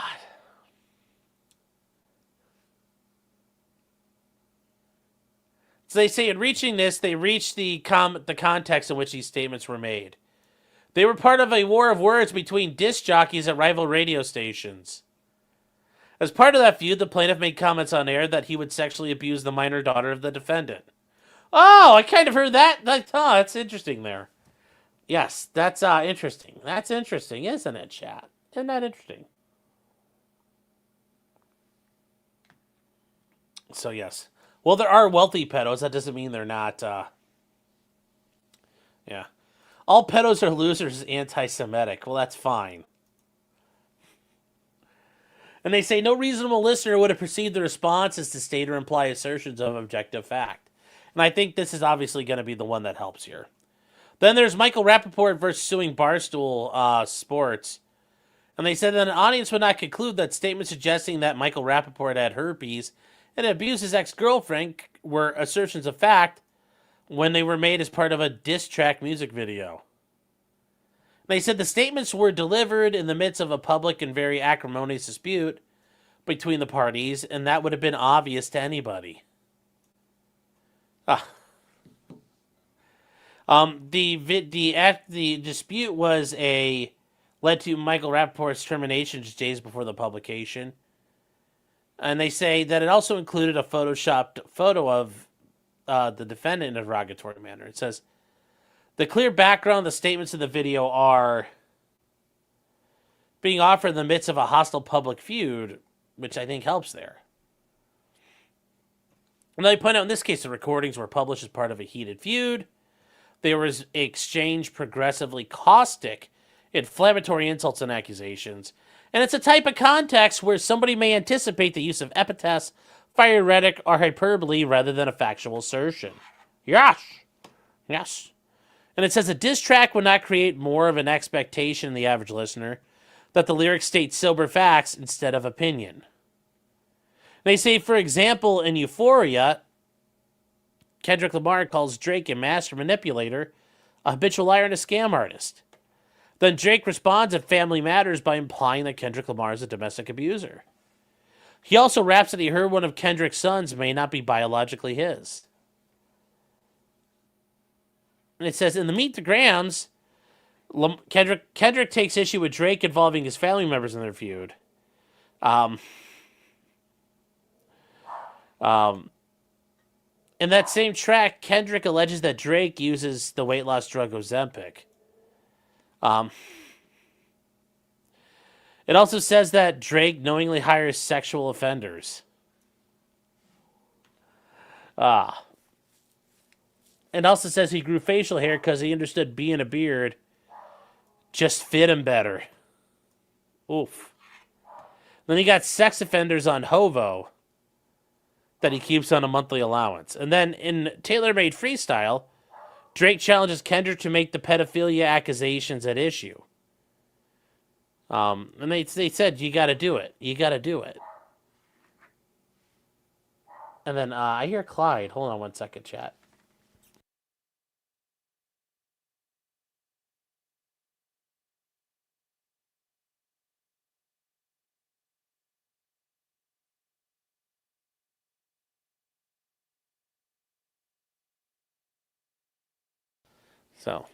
So they say in reaching this, they reached the context in which these statements were made. They were part of a war of words between disc jockeys at rival radio stations. As part of that feud, the plaintiff made comments on air that he would sexually abuse the minor daughter of the defendant. Oh, I kind of heard that. Oh, that's interesting there. Yes, that's interesting. That's interesting, isn't it, chat? Isn't that interesting? So, yes. Well, there are wealthy pedos. That doesn't mean they're not, yeah. All pedos are losers is anti-Semitic. Well, that's fine. And they say no reasonable listener would have perceived the response as to state or imply assertions of objective fact. And I think this is obviously going to be the one that helps here. Then there's Michael Rappaport versus suing Barstool Sports. And they said that an audience would not conclude that statements suggesting that Michael Rappaport had herpes and abused his ex-girlfriend were assertions of fact when they were made as part of a diss track music video. They said the statements were delivered in the midst of a public and very acrimonious dispute between the parties, and that would have been obvious to anybody. The dispute led to Michael Rappaport's termination just days before the publication. And they say that it also included a photoshopped photo of the defendant in a derogatory manner. It says, the clear background, the statements in the video are being offered in the midst of a hostile public feud, which I think helps there. And they point out in this case, the recordings were published as part of a heated feud. There was exchanged progressively caustic, inflammatory insults and accusations. And it's a type of context where somebody may anticipate the use of epithets, fiery rhetoric, or hyperbole rather than a factual assertion. Yes. Yes. And it says a diss track would not create more of an expectation in the average listener that the lyrics state sober facts instead of opinion. They say, for example, in Euphoria, Kendrick Lamar calls Drake a master manipulator, a habitual liar, and a scam artist. Then Drake responds at Family Matters by implying that Kendrick Lamar is a domestic abuser. He also raps that he heard one of Kendrick's sons may not be biologically his. And it says, in the Meet the Grams, Kendrick takes issue with Drake involving his family members in their feud. In that same track, Kendrick alleges that Drake uses the weight loss drug Ozempic. It also says that Drake knowingly hires sexual offenders. It also says he grew facial hair because he understood being a beard just fit him better. Oof. Then he got sex offenders on Hovo that he keeps on a monthly allowance. And then in Tailor-Made Freestyle, Drake challenges Kendrick to make the pedophilia accusations at issue. And they said, you got to do it. You got to do it. And then I hear Clyde. Hold on 1 second, chat. So,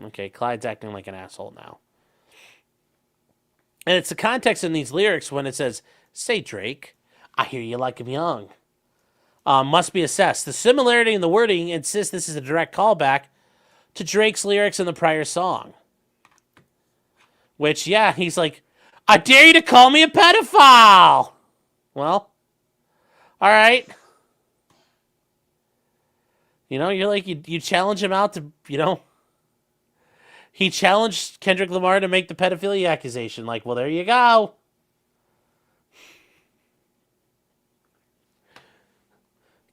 okay, Clyde's acting like an asshole now. And it's the context in these lyrics when it says, say, Drake, I hear you like him young. Must be assessed. The similarity in the wording insists this is a direct callback to Drake's lyrics in the prior song. Which, yeah, he's like, I dare you to call me a pedophile. Well, all right. You know, you're like, you challenge him out to, he challenged Kendrick Lamar to make the pedophilia accusation. Like, well, there you go.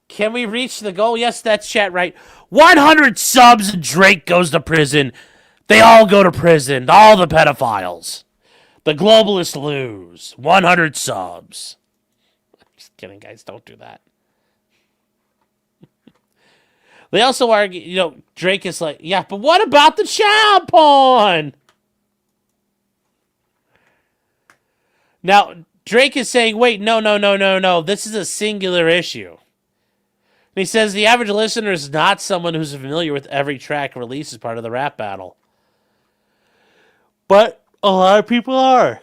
Can we reach the goal? Yes, that's chat right. 100 subs and Drake goes to prison. They all go to prison. All the pedophiles. The globalists lose. 100 subs. Just kidding, guys. Don't do that. They also argue, Drake is like, yeah, but what about the child porn? Now, Drake is saying, wait, no. This is a singular issue. And he says the average listener is not someone who's familiar with every track released as part of the rap battle. But a lot of people are.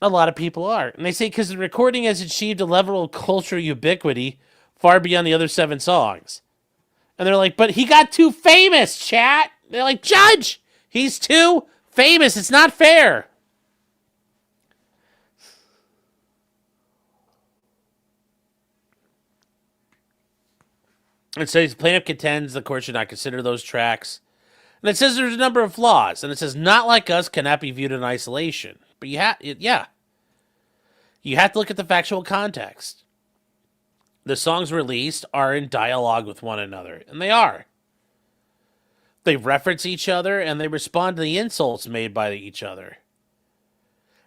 And they say because the recording has achieved a level of cultural ubiquity far beyond the other 7 songs. And they're like, but he got too famous, chat. They're like, Judge, he's too famous. It's not fair. It says plaintiff contends the court should not consider those tracks. And it says there's a number of flaws. And it says not like us cannot be viewed in isolation. But you have to look at the factual context. The songs released are in dialogue with one another. And they are. They reference each other and they respond to the insults made by each other.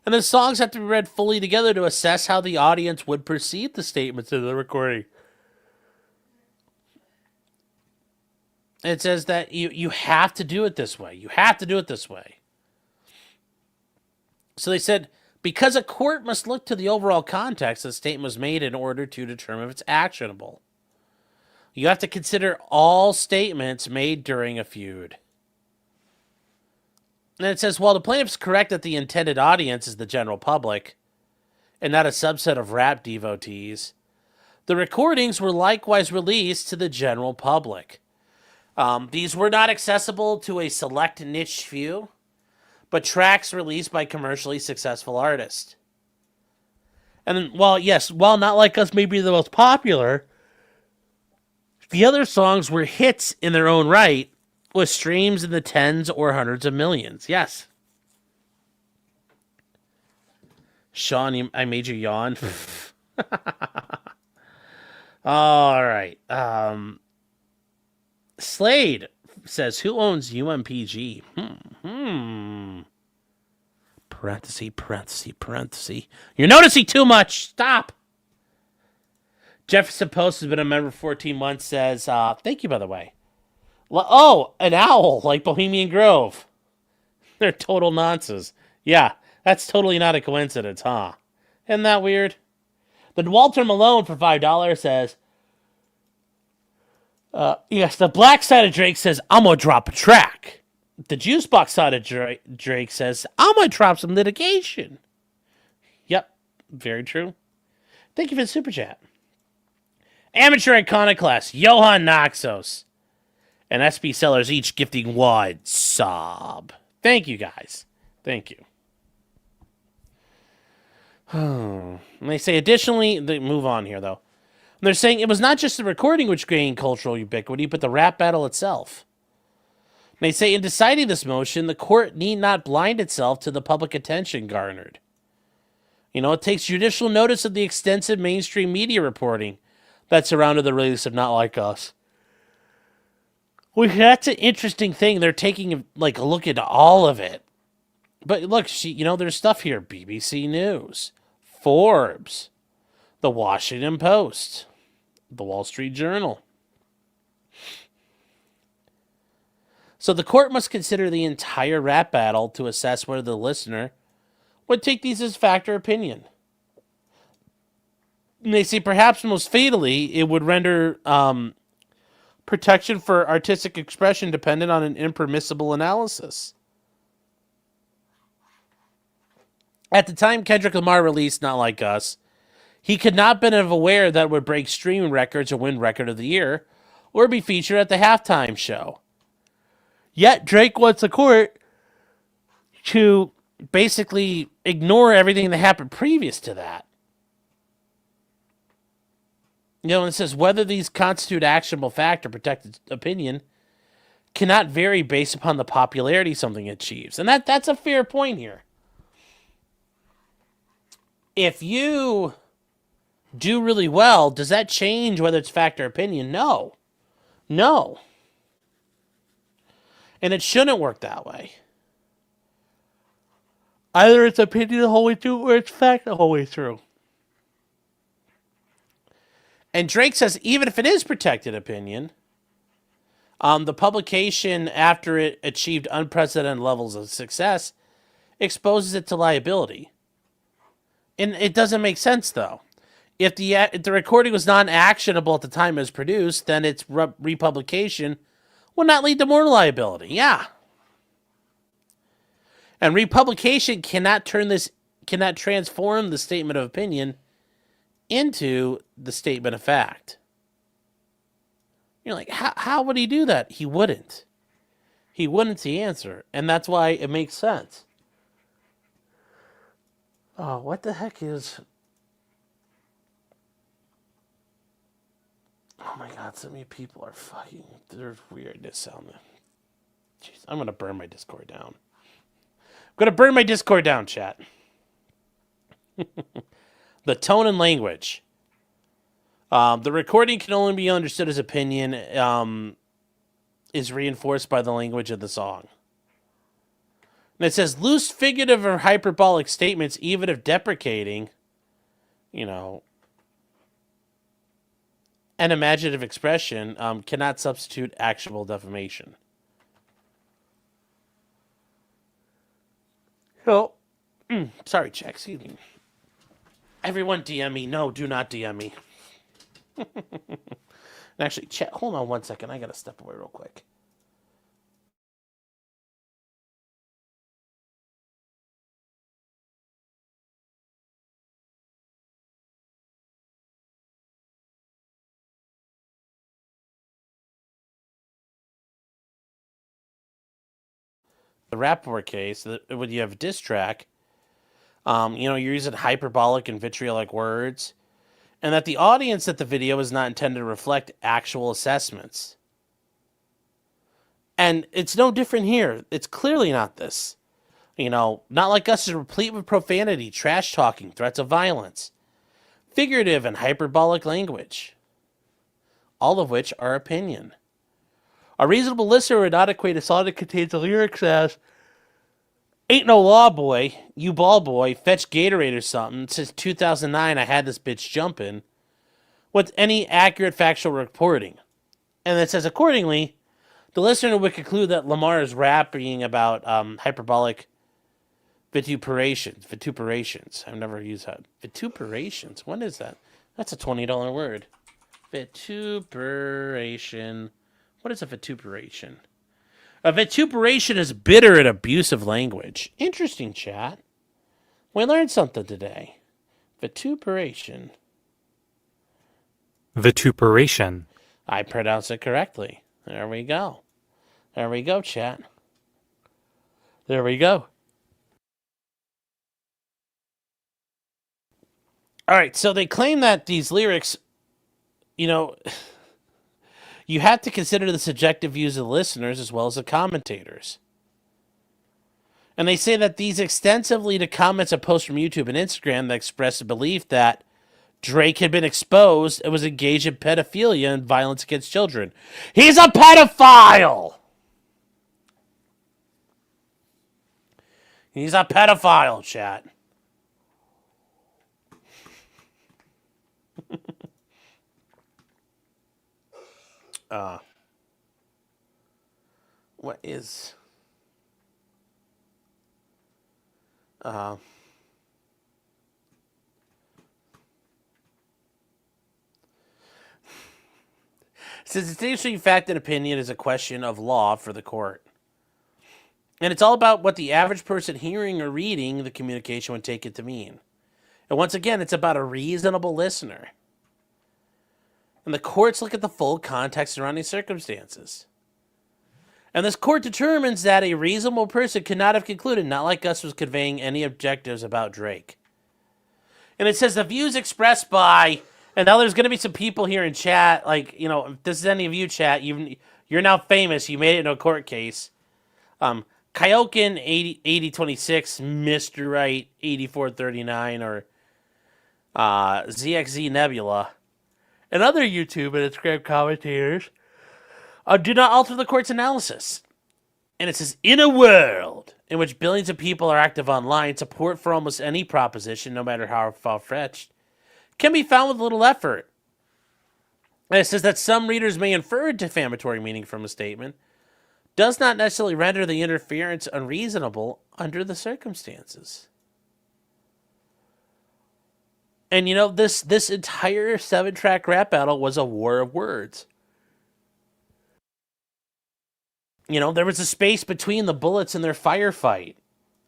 And the songs have to be read fully together to assess how the audience would perceive the statements in the recording. It says that you have to do it this way. You have to do it this way. So they said, because a court must look to the overall context the statement was made in order to determine if it's actionable. You have to consider all statements made during a feud. And it says, while the plaintiff's correct that the intended audience is the general public, and not a subset of rap devotees, the recordings were likewise released to the general public. These were not accessible to a select niche few, but tracks released by commercially successful artists. And while Not Like Us may be the most popular, the other songs were hits in their own right, with streams in the tens or hundreds of millions. Yes. Sean, I made you yawn. All right. Slade says, who owns UMPG? Parenthesis. You're noticing too much. Stop. Jefferson Post has been a member for 14 months, says, thank you, by the way. Oh, an owl like Bohemian Grove. They're total nonsense. Yeah, that's totally not a coincidence, huh? Isn't that weird? Then Walter Malone for $5 says, yes, the black side of Drake says, I'm going to drop a track. The juice box side of Drake says, I'm going to drop some litigation. Yep, very true. Thank you for the super chat. Amateur Iconoclast, Johan Naxos, and SB Sellers each gifting one sob. Thank you, guys. Thank you. And they say, additionally, they move on here, though. And they're saying it was not just the recording which gained cultural ubiquity, but the rap battle itself. And they say, in deciding this motion, the court need not blind itself to the public attention garnered. It takes judicial notice of the extensive mainstream media reporting that surrounded the release of Not Like Us. Well, that's an interesting thing. They're taking a look at all of it. But look, there's stuff here. BBC News, Forbes, The Washington Post, The Wall Street Journal. So the court must consider the entire rap battle to assess whether the listener would take these as fact or opinion. And they say perhaps most fatally, it would render protection for artistic expression dependent on an impermissible analysis. At the time Kendrick Lamar released Not Like Us, he could not have been aware that it would break streaming records or win Record of the Year, or be featured at the halftime show. Yet Drake wants the court to basically ignore everything that happened previous to that. And it says whether these constitute actionable fact or protected opinion cannot vary based upon the popularity something achieves. And that's a fair point here. If you do really well, does that change whether it's fact or opinion? No. And it shouldn't work that way. Either it's opinion the whole way through or it's fact the whole way through. And Drake says even if it is protected opinion, the publication, after it achieved unprecedented levels of success, exposes it to liability. And it doesn't make sense, though. If the recording was non-actionable at the time it was produced, then its republication will not lead to more liability. Yeah. And republication cannot transform the statement of opinion into the statement of fact. You're like, how would he do that? He wouldn't. He wouldn't the answer. And that's why it makes sense. Oh, what the heck is... Oh my God, so many people are fucking... There's weirdness on them. Jeez, I'm going to burn my Discord down. I'm going to burn my Discord down, chat. The tone and language. The recording can only be understood as opinion, is reinforced by the language of the song. And it says, loose, figurative, or hyperbolic statements, even if deprecating, and imaginative expression, cannot substitute actual defamation. So, sorry, chat, excuse me. Everyone DM me. No, do not DM me. Actually, chat, hold on 1 second. I gotta step away real quick. The Rapport case, when you have a diss track, you're using hyperbolic and vitriolic words, and that the audience at the video is not intended to reflect actual assessments. And it's no different here. It's clearly not this. Not Like Us is replete with profanity, trash talking, threats of violence, figurative and hyperbolic language, all of which are opinion. A reasonable listener would not equate a song that contains the lyrics as "Ain't no law, boy, you ball boy, fetch Gatorade or something. Since 2009, I had this bitch jumping," with any accurate factual reporting. And it says, accordingly, the listener would conclude that Lamar is rapping about hyperbolic vituperations. I've never used that. Vituperations? What is that? That's a $20 word. Vituperation. What is a vituperation? A vituperation is bitter and abusive language. Interesting, chat. We learned something today. Vituperation. Vituperation. I pronounced it correctly. There we go. There we go, chat. There we go. All right, so they claim that these lyrics, you have to consider the subjective views of the listeners as well as the commentators. And they say that these extensively to comments and posts from YouTube and Instagram that express a belief that Drake had been exposed and was engaged in pedophilia and violence against children. He's a pedophile! He's a pedophile, chat. What is... Since distinguishing fact and opinion is a question of law for the court. And it's all about what the average person hearing or reading the communication would take it to mean. And once again, it's about a reasonable listener. And the courts look at the full context surrounding circumstances. And this court determines that a reasonable person could not have concluded Not Like Us was conveying any objectives about Drake. And it says the views expressed by... And now there's going to be some people here in chat, like, you know, if this is any of you, chat, you're now famous. You made it in a court case. Kyokin 8026, Mr. Right 8439, or ZXZ Nebula, and other YouTube and Instagram commentators do not alter the court's analysis. And it says, in a world in which billions of people are active online, support for almost any proposition, no matter how far-fetched, can be found with little effort. And it says that some readers may infer a defamatory meaning from a statement, does not necessarily render the interference unreasonable under the circumstances. And you know, this entire 7-track rap battle was a war of words. You know, there was a space between the bullets in their firefight,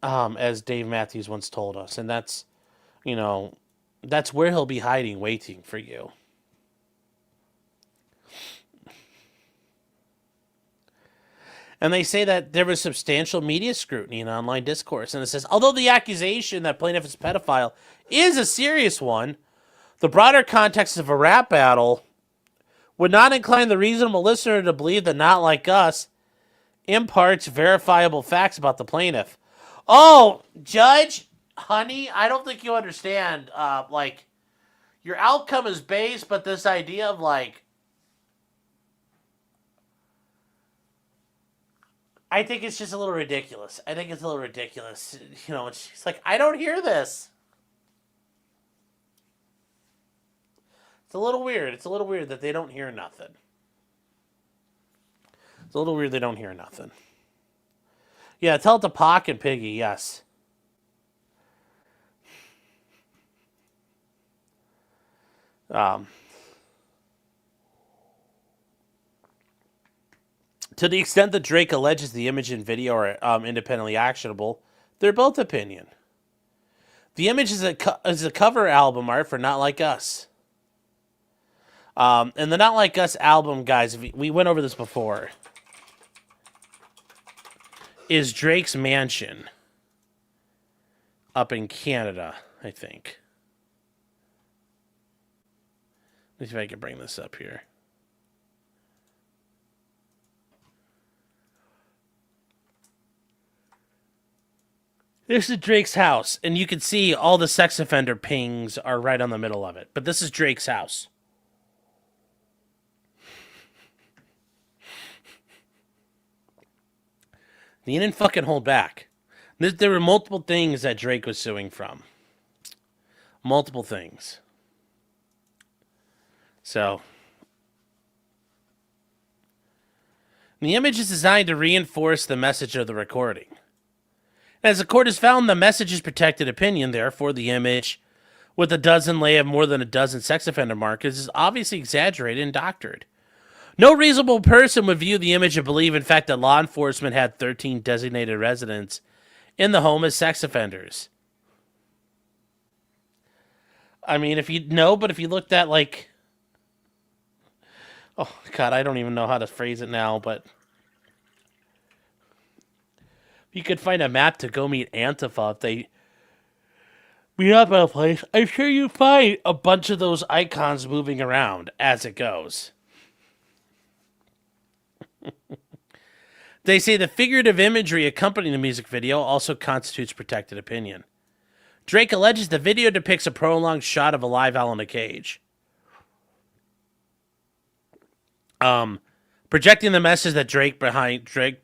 as Dave Matthews once told us. And that's, you know, that's where he'll be hiding, waiting for you. And they say that there was substantial media scrutiny in online discourse. And it says, although the accusation that plaintiff is a pedophile is a serious one, the broader context of a rap battle would not incline the reasonable listener to believe that Not Like Us imparts verifiable facts about the plaintiff. Oh, Judge, honey, I don't think you understand. Like, your outcome is based, but this idea of, like, I think it's just a little ridiculous. I think it's a little ridiculous. You know, she's like, I don't hear this. It's a little weird. It's a little weird that they don't hear nothing. It's a little weird they don't hear nothing. Yeah, tell it to Pac and Piggy, yes. To the extent that Drake alleges the image and video are independently actionable, they're both opinion. The image is a cover album art for Not Like Us. And the Not Like Us album, guys, we went over this before, is Drake's mansion up in Canada, I think. Let me see if I can bring this up here. This is Drake's house, and you can see all the sex offender pings are right on the middle of it. But this is Drake's house. He didn't fucking hold back. There were multiple things that Drake was suing from. Multiple things. So, the image is designed to reinforce the message of the recording. As the court has found, the message is protected opinion, therefore the image, with a dozen lay of more than a dozen sex offender markers, is obviously exaggerated and doctored. No reasonable person would view the image and believe, in fact, that law enforcement had 13 designated residents in the home as sex offenders. I mean, if you looked at, like... Oh, God, I don't even know how to phrase it now, but... You could find a map to go meet Antifa if they meet up at a place. I'm sure you find a bunch of those icons moving around as it goes. They say the figurative imagery accompanying the music video also constitutes protected opinion. Drake alleges the video depicts a prolonged shot of a live owl in a cage. Projecting the message that Drake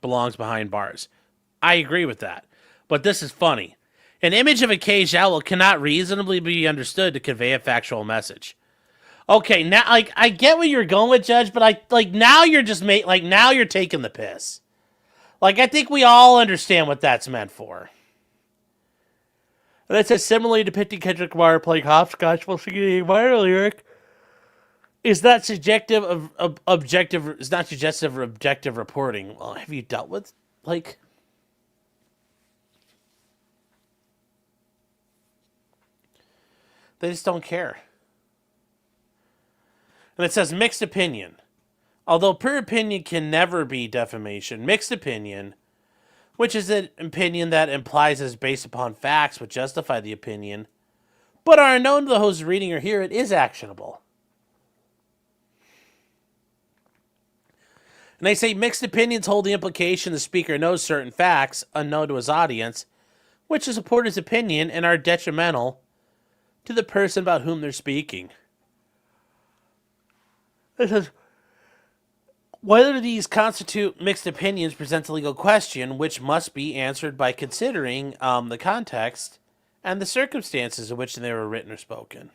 belongs behind bars. I agree with that. But this is funny. An image of a caged owl cannot reasonably be understood to convey a factual message. Okay, now I get where you're going with, Judge, but now you're just now you're taking the piss. I think we all understand what that's meant for. And it says similarly depicting Kendrick Lamar playing hopscotch while singing a minor lyric is not suggestive of objective reporting. Well, have you dealt with they just don't care. And it says mixed opinion. Although pure opinion can never be defamation, mixed opinion, which is an opinion that implies is based upon facts which justify the opinion, but are unknown to the host reading or hear it, is actionable. And they say mixed opinions hold the implication the speaker knows certain facts unknown to his audience, which support his opinion and are detrimental to the person about whom they're speaking. It says, whether these constitute mixed opinions presents a legal question, which must be answered by considering the context and the circumstances in which they were written or spoken.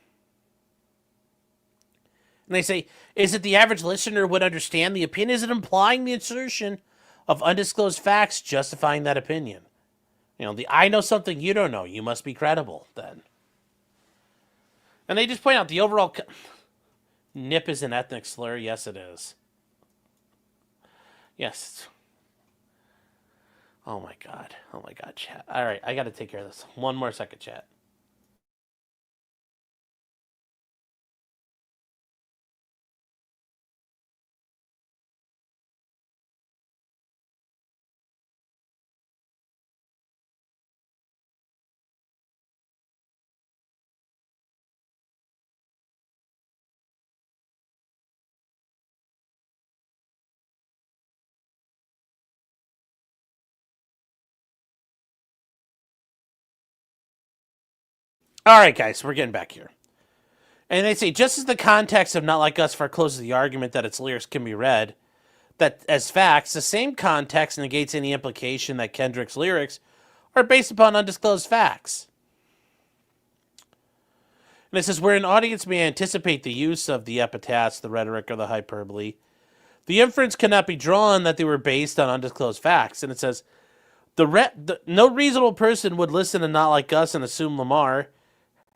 And they say, is it the average listener would understand the opinion? Is it implying the assertion of undisclosed facts justifying that opinion? I know something you don't know. You must be credible then. And they just point out the overall... Nip is an ethnic slur. Yes, it is. Yes. Oh my God, chat. All right, I got to take care of this. One more second, chat. All right, guys, we're getting back here. And they say, just as the context of Not Like Us forecloses the argument that its lyrics can be read that as facts, the same context negates any implication that Kendrick's lyrics are based upon undisclosed facts. And it says, where an audience may anticipate the use of the epithets, the rhetoric, or the hyperbole, the inference cannot be drawn that they were based on undisclosed facts. And it says, no reasonable person would listen to Not Like Us and assume Lamar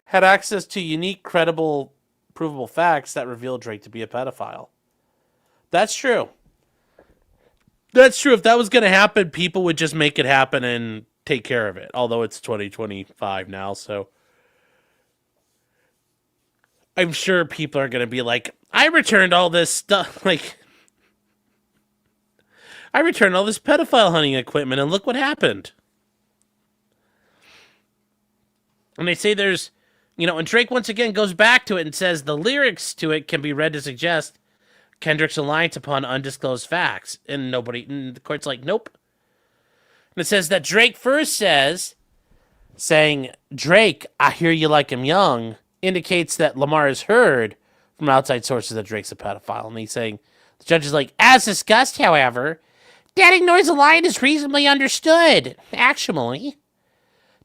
had access to unique, credible, provable facts that revealed Drake to be a pedophile. That's true. That's true. If that was going to happen, people would just make it happen and take care of it. Although it's 2025 now, so I'm sure people are going to be like, I returned all this stuff. I returned all this pedophile hunting equipment, and look what happened. And they say there's... and Drake once again goes back to it and says the lyrics to it can be read to suggest Kendrick's reliance upon undisclosed facts. And the court's like, nope. And it says that Drake first saying, Drake, I hear you like I'm young, indicates that Lamar has heard from outside sources that Drake's a pedophile. And he's saying, the judge is like, as discussed, however, that ignores the line is reasonably understood, actually,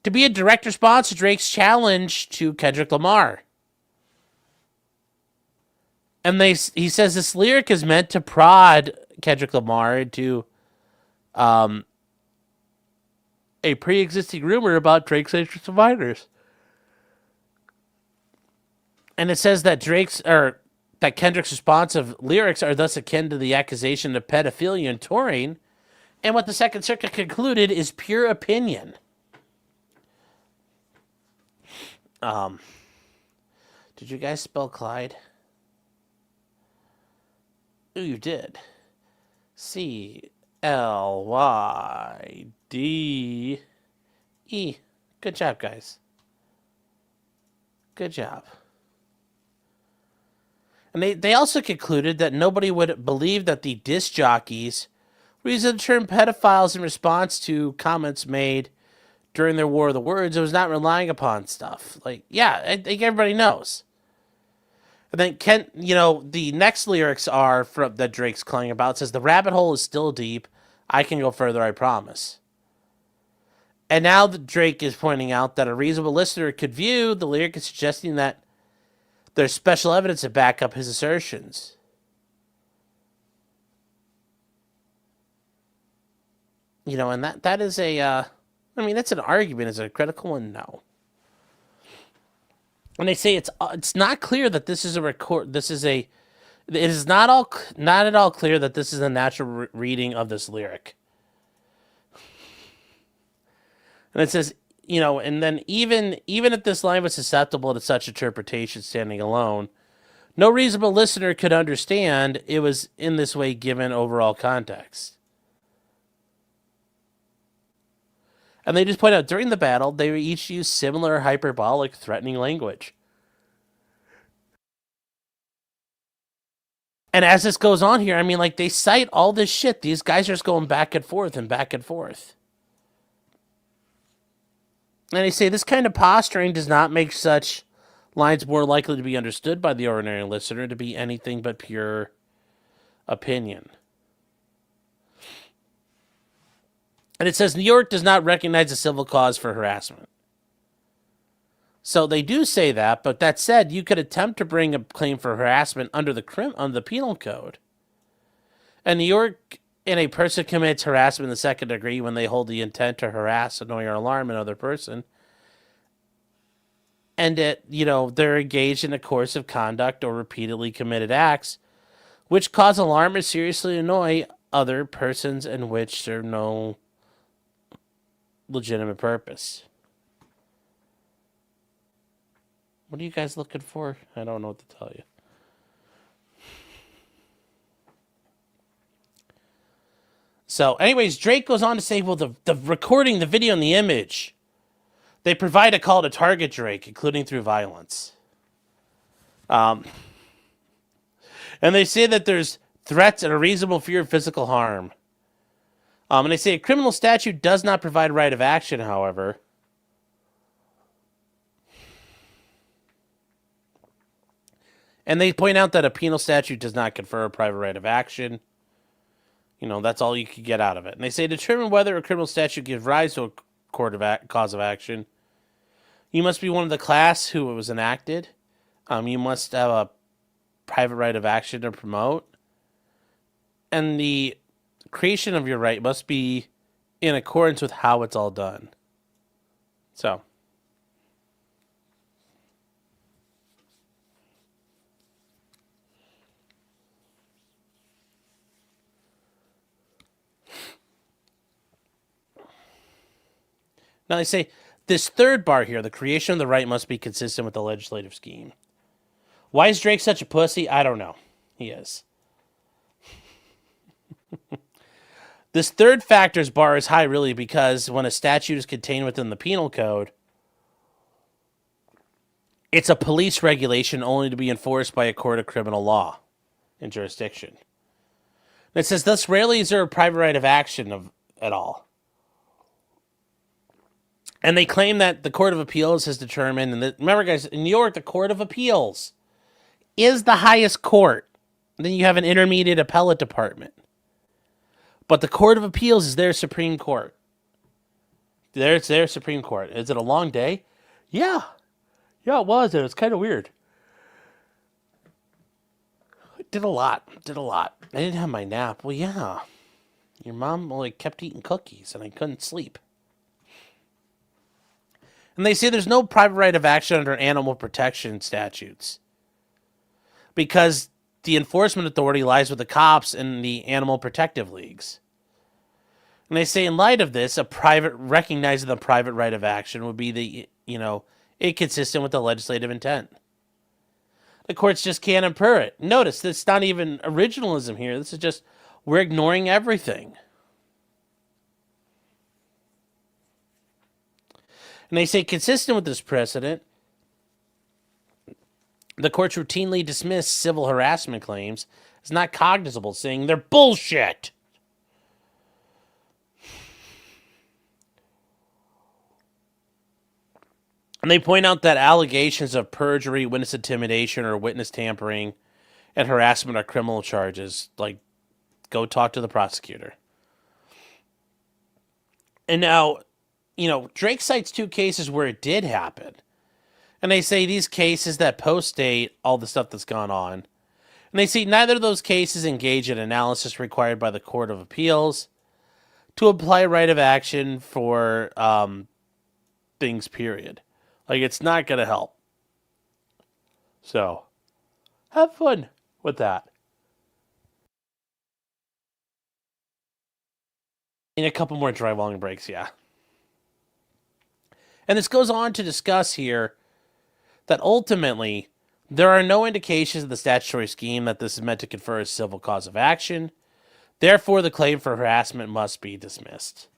to be a direct response to Drake's challenge to Kendrick Lamar. And he says this lyric is meant to prod Kendrick Lamar into a pre-existing rumor about Drake's interest in minors. And it says that that Kendrick's responsive lyrics are thus akin to the accusation of pedophilia and touring, and what the Second Circuit concluded is pure opinion. Did you guys spell Clyde? Oh, you did. C-L-Y-D-E. Good job, guys. Good job. And they also concluded that nobody would believe that the disc jockeys were using the term pedophiles in response to comments made during their War of the Words. It was not relying upon stuff. I think everybody knows. And then the next lyrics are from that Drake's clanging about. It says, the rabbit hole is still deep. I can go further, I promise. And now Drake is pointing out that a reasonable listener could view the lyric as suggesting that there's special evidence to back up his assertions. And that is that's an argument. Is it a critical one? No. And they say it's not clear that this is a record. It is not at all clear that this is a natural reading of this lyric. And it says, and then even if this line was susceptible to such interpretation standing alone, no reasonable listener could understand it was in this way given overall context. And they just point out during the battle, they each used similar hyperbolic, threatening language. And as this goes on here, they cite all this shit. These guys are just going back and forth and back and forth. And they say this kind of posturing does not make such lines more likely to be understood by the ordinary listener to be anything but pure opinion. And it says New York does not recognize a civil cause for harassment. So they do say that, but that said, you could attempt to bring a claim for harassment under the penal code. And New York, and a person commits harassment in the second degree when they hold the intent to harass, annoy, or alarm another person. And they're engaged in a course of conduct or repeatedly committed acts which cause alarm or seriously annoy other persons and which serve no legitimate purpose. What are you guys looking for? I don't know what to tell you. So, anyways, Drake goes on to say, well, the recording, the video, and the image, they provide a call to target Drake, including through violence. And they say that there's threats and a reasonable fear of physical harm. And they say a criminal statute does not provide a right of action, however. And they point out that a penal statute does not confer a private right of action. That's all you could get out of it. And they say determine whether a criminal statute gives rise to a cause of action. You must be one of the class who it was enacted. You must have a private right of action to promote. And the creation of your right must be in accordance with how it's all done. So. Now they say this third bar here, the creation of the right must be consistent with the legislative scheme. Why is Drake such a pussy? I don't know. He is. This third factor's bar is high really because when a statute is contained within the penal code, it's a police regulation only to be enforced by a court of criminal law in jurisdiction. And it says, thus rarely is there a private right of action at all. And they claim that the Court of Appeals has determined, and remember guys, in New York, the Court of Appeals is the highest court. And then you have an intermediate appellate department. But the Court of Appeals is their Supreme Court. It's their Supreme Court. Is it a long day? Yeah. Yeah, it was. It was kind of weird. I did a lot. I didn't have my nap. Well, yeah. Your mom kept eating cookies, and I couldn't sleep. And they say there's no private right of action under animal protection statutes because the enforcement authority lies with the cops and the animal protective leagues. And they say in light of this, recognizing the private right of action would be inconsistent with the legislative intent. The courts just can't infer it. Notice, it's not even originalism here. This is just, we're ignoring everything. And they say, consistent with this precedent, the courts routinely dismiss civil harassment claims as not cognizable, saying they're bullshit. And they point out that allegations of perjury, witness intimidation, or witness tampering and harassment are criminal charges. Go talk to the prosecutor. And now, Drake cites 2 cases where it did happen. And they say these cases that post-date all the stuff that's gone on. And they say neither of those cases engage in analysis required by the Court of Appeals to apply right of action for things, period. Like, it's not going to help. So, have fun with that. In a couple more dry long breaks, yeah. And this goes on to discuss here that ultimately there are no indications of the statutory scheme that this is meant to confer a civil cause of action. Therefore, the claim for harassment must be dismissed.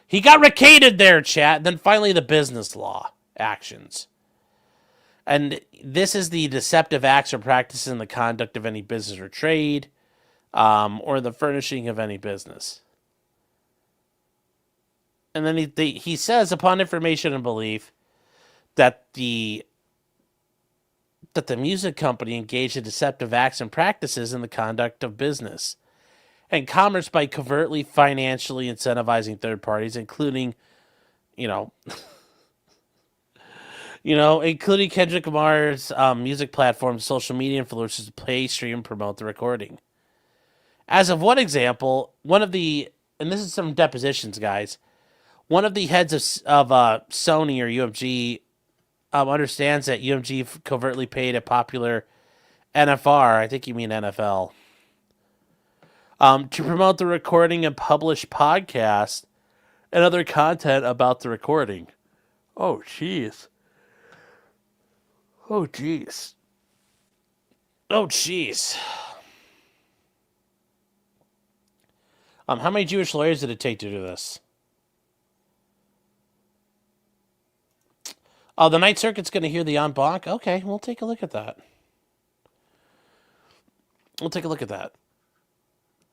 He got ricated there, chat. Then finally, the business law actions. And this is the deceptive acts or practices in the conduct of any business or trade, or the furnishing of any business. And then he says, upon information and belief, that the music company engaged in deceptive acts and practices in the conduct of business and commerce by covertly financially incentivizing third parties, including, including Kendrick Lamar's music platform, social media influencers to play, stream, promote the recording. As of one example, and this is some depositions, guys, one of the heads of Sony or UMG understands that UMG covertly paid a popular NFR, I think you mean NFL, to promote the recording and publish podcasts and other content about the recording. Oh, jeez. Oh, jeez. Oh, jeez. How many Jewish lawyers did it take to do this? Oh, the Ninth Circuit's going to hear the en banc? Okay, we'll take a look at that.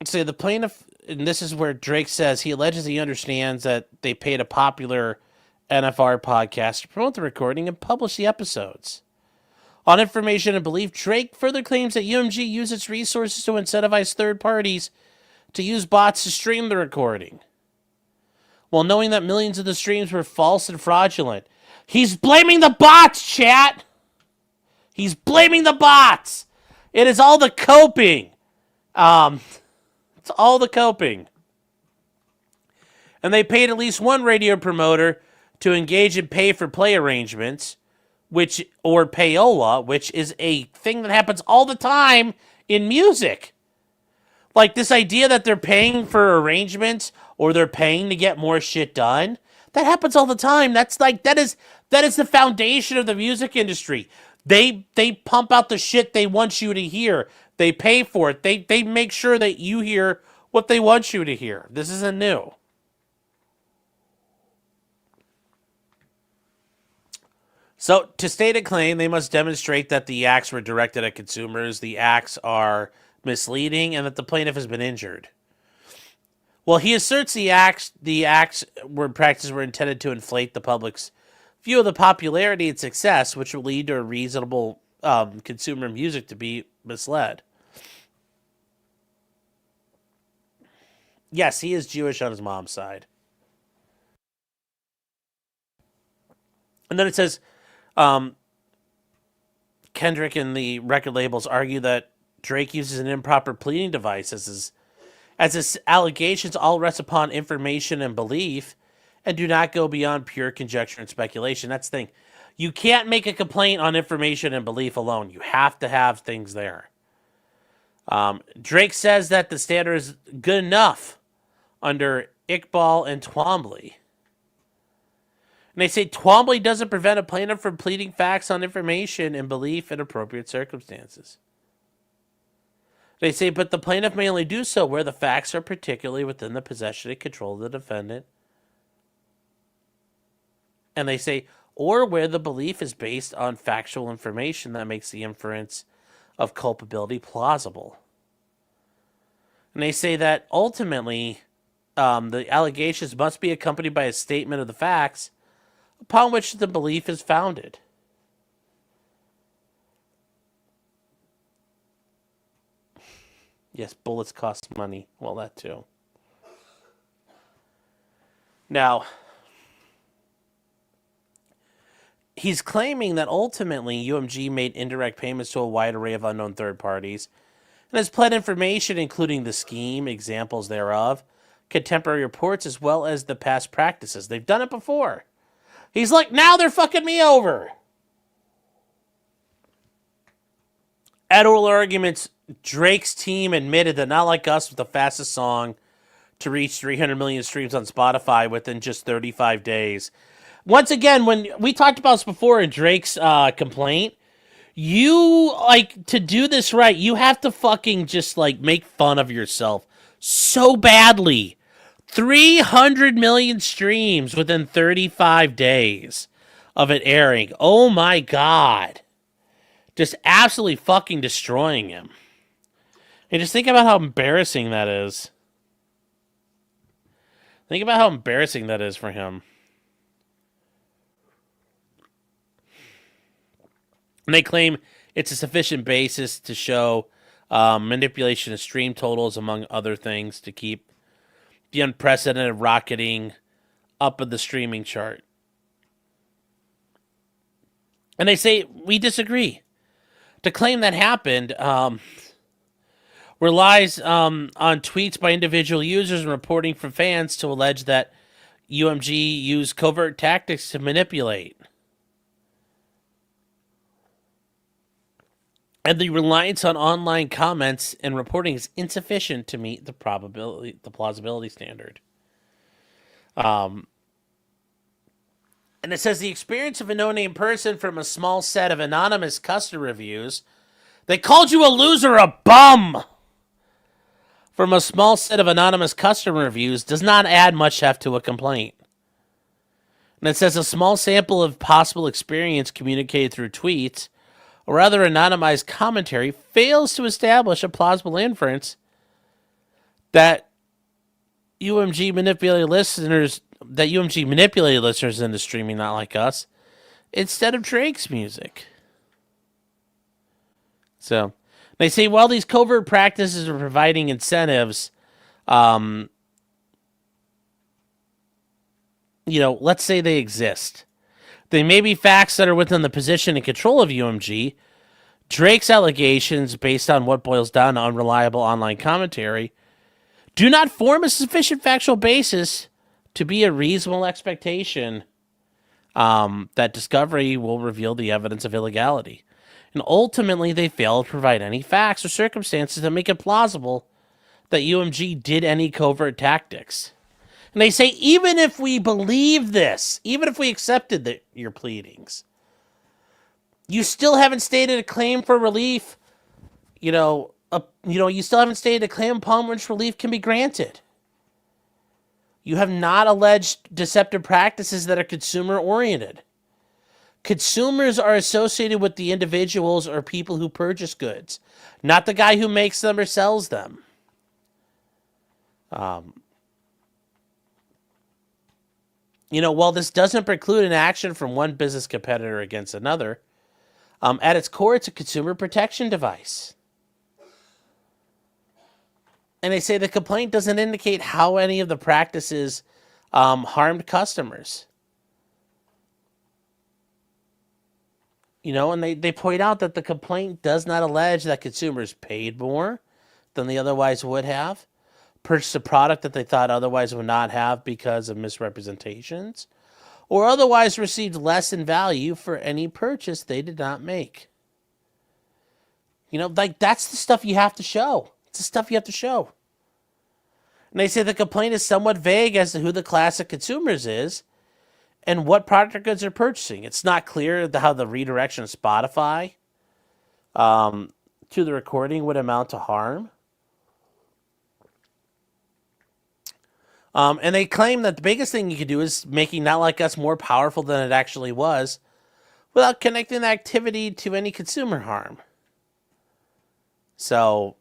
Say the plaintiff, and this is where Drake says he alleges he understands that they paid a popular NFR podcast to promote the recording and publish the episodes. On information and belief, Drake further claims that UMG used its resources to incentivize third parties to use bots to stream the recording, while knowing that millions of the streams were false and fraudulent. He's blaming the bots, chat! He's blaming the bots! It is all the coping. It's all the coping. And they paid at least one radio promoter to engage in pay-for-play arrangements, or payola, which is a thing that happens all the time in music. Like this idea that they're paying for arrangements or they're paying to get more shit done. That happens all the time. That is the foundation of the music industry. They pump out the shit they want you to hear. They pay for it. They make sure that you hear what they want you to hear. This isn't new. So, to state a claim, they must demonstrate that the acts were directed at consumers, the acts are misleading, and that the plaintiff has been injured. Well, he asserts the acts were intended to inflate the public's view of the popularity and success, which will lead to a reasonable consumer music to be misled. Yes, he is Jewish on his mom's side. And then it says, Kendrick and the record labels argue that Drake uses an improper pleading device as his allegations all rest upon information and belief and do not go beyond pure conjecture and speculation. That's the thing. You can't make a complaint on information and belief alone. You have to have things there. Drake says that the standard is good enough under Iqbal and Twombly. And they say Twombly doesn't prevent a plaintiff from pleading facts on information and belief in appropriate circumstances. They say, but the plaintiff may only do so where the facts are particularly within the possession and control of the defendant. And they say, or where the belief is based on factual information that makes the inference of culpability plausible. And they say that ultimately, the allegations must be accompanied by a statement of the facts upon which the belief is founded. Yes, bullets cost money. Well, that too. Now, he's claiming that ultimately UMG made indirect payments to a wide array of unknown third parties and has pled information including the scheme, examples thereof, contemporary reports, as well as the past practices. They've done it before. He's like, now they're fucking me over. At oral arguments, Drake's team admitted that Not Like Us was the fastest song to reach 300 million streams on Spotify within just 35 days. Once again, when we talked about this before in Drake's complaint, you, like, to do this right, you have to fucking just, like, make fun of yourself so badly. 300 million streams within 35 days of it airing. Oh my God. Just absolutely fucking destroying him. And just think about how embarrassing that is. Think about how embarrassing that is for him. And they claim it's a sufficient basis to show manipulation of stream totals, among other things, to keep the unprecedented rocketing up of the streaming chart. And they say, we disagree. To claim that happened relies on tweets by individual users and reporting from fans to allege that UMG used covert tactics to manipulate. And the reliance on online comments and reporting is insufficient to meet the plausibility standard. And it says the experience of a no-name person from a small set of anonymous customer reviews. They called you a loser, a bum! From a small set of anonymous customer reviews does not add much heft to a complaint. And it says a small sample of possible experience communicated through tweets or other anonymized commentary fails to establish a plausible inference that UMG manipulated listeners into streaming Not Like Us instead of Drake's music. So they say while these covert practices are providing incentives, let's say they exist. They may be facts that are within the position and control of UMG. Drake's allegations, based on what boils down to unreliable online commentary, do not form a sufficient factual basis to be a reasonable expectation that discovery will reveal the evidence of illegality. And ultimately, they fail to provide any facts or circumstances that make it plausible that UMG did any covert tactics. And they say, even if we believe this, even if we accepted your pleadings, you still haven't stated a claim for relief. You still haven't stated a claim upon which relief can be granted. You have not alleged deceptive practices that are consumer-oriented. Consumers are associated with the individuals or people who purchase goods, not the guy who makes them or sells them. While this doesn't preclude an action from one business competitor against another, at its core, it's a consumer protection device. And they say the complaint doesn't indicate how any of the practices harmed customers. And they point out that the complaint does not allege that consumers paid more than they otherwise would have, purchased a product that they thought otherwise would not have because of misrepresentations, or otherwise received less in value for any purchase they did not make. That's the stuff you have to show. It's the stuff you have to show. And they say the complaint is somewhat vague as to who the class of consumers is and what product or goods they're purchasing. It's not clear how the redirection of Spotify to the recording would amount to harm. And they claim that the biggest thing you could do is making Not Like Us more powerful than it actually was without connecting the activity to any consumer harm. So,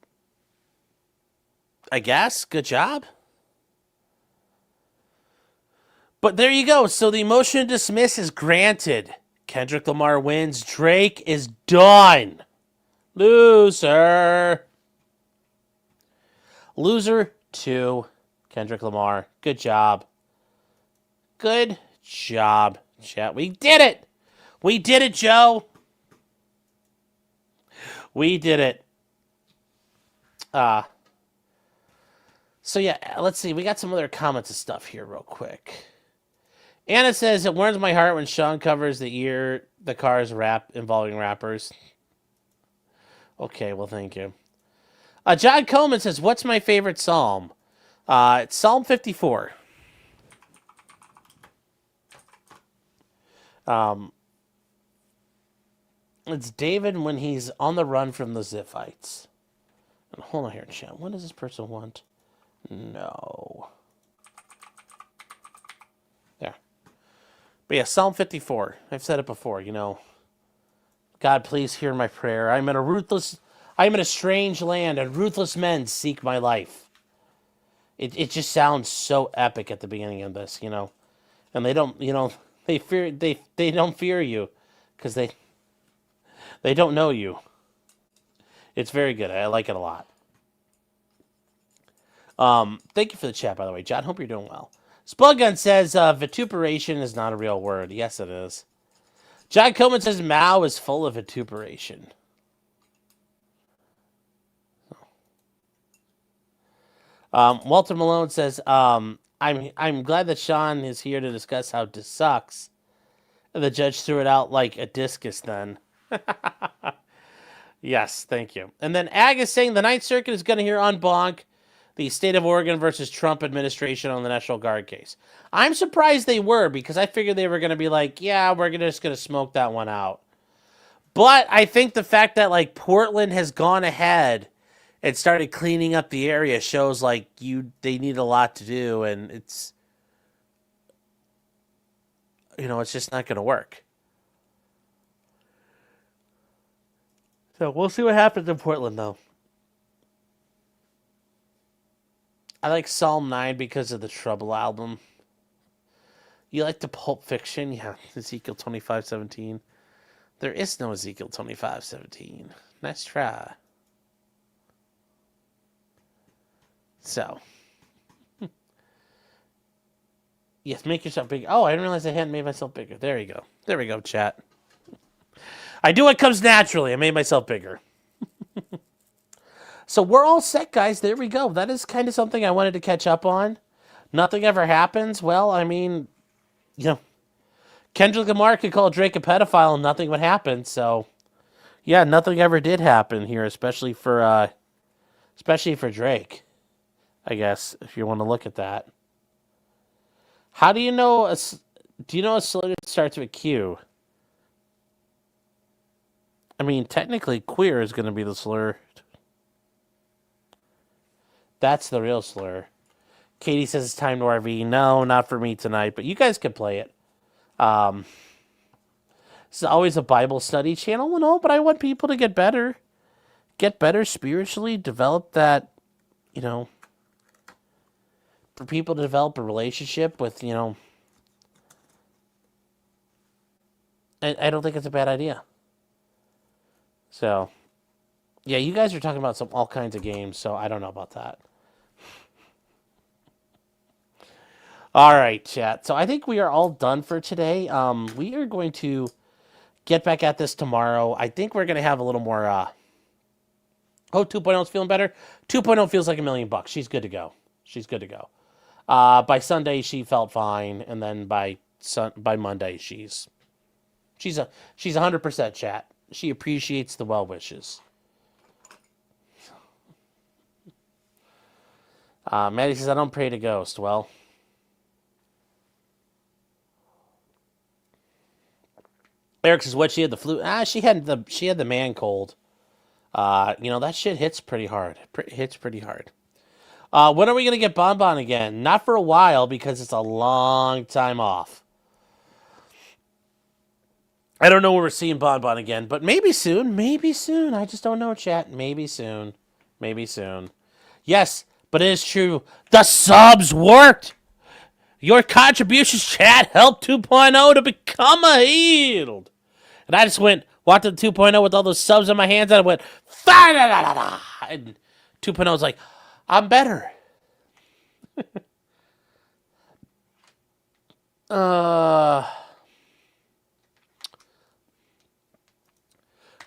I guess, good job. But there you go. So the motion to dismiss is granted. Kendrick Lamar wins. Drake is done. Loser. Loser 2. Kendrick Lamar. Good job. Good job, chat. We did it. We did it, Joe. We did it. So yeah, let's see. We got some other comments and stuff here real quick. Anna says, it warms my heart when Sean covers the car's rap involving rappers. Okay, well, thank you. John Coleman says, what's my favorite psalm? It's Psalm 54. It's David when he's on the run from the Ziphites. And hold on here, chat. What does this person want? No. There. But yeah, Psalm 54. I've said it before, God, please hear my prayer. I'm in a strange land, and ruthless men seek my life. It just sounds so epic at the beginning of this, And they don't, they don't fear you because they don't know you. It's very good. I like it a lot. Thank you for the chat, by the way, John. Hope you're doing well. Spudgun says, vituperation is not a real word. Yes, it is. John Coleman says, Mao is full of vituperation. Walter Malone says, I'm glad that Sean is here to discuss how this sucks. And the judge threw it out like a discus then. Yes, thank you. And then Ag is saying the Ninth Circuit is going to hear en banc the state of Oregon versus Trump administration on the National Guard case. I'm surprised they were, because I figured they were going to be like, yeah, we're just going to smoke that one out. But I think the fact that Portland has gone ahead and started cleaning up the area shows they need a lot to do, and it's just not going to work. So we'll see what happens in Portland, though. I like Psalm 9 because of the Trouble album. You like the Pulp Fiction? Yeah, Ezekiel 25:17. There is no Ezekiel 25:17. Nice try. So. Yes, make yourself bigger. Oh, I didn't realize I hadn't made myself bigger. There you go. There we go, chat. I do what comes naturally. I made myself bigger. So we're all set, guys. There we go. That is kind of something I wanted to catch up on. Nothing ever happens. Well, I mean, Kendrick Lamar could call Drake a pedophile and nothing would happen. So, yeah, nothing ever did happen here, especially for Drake, I guess, if you want to look at that. How do you know a slur starts with Q? I mean, technically, queer is going to be the slur. That's the real slur. Katie says it's time to RV. No, not for me tonight, but you guys can play it. It's always a Bible study channel. Well, no, but I want people to get better spiritually, develop that, for people to develop a relationship with, I don't think it's a bad idea. So, yeah, you guys are talking about all kinds of games, so I don't know about that. All right, chat. So I think we are all done for today. We are going to get back at this tomorrow. I think we're going to have a little more... 2.0 is feeling better. 2.0 feels like $1 million. She's good to go. By Sunday, she felt fine, and then by Monday, she's 100%, chat. She appreciates the well wishes. Maddie says, I don't pray to ghost. Well, Eric says, what, she had the flu? She had the man cold. That shit hits pretty hard. Hits pretty hard. When are we going to get Bonbon again? Not for a while, because it's a long time off. I don't know where we're seeing Bonbon again, but maybe soon. Maybe soon. I just don't know, chat. Maybe soon. Yes, but it is true. The subs worked. Your contributions, chat, helped 2.0 to become a healed. And I just walked to 2.0 with all those subs in my hands, and I went, fa-da-da-da-da. And 2.0 was like, I'm better.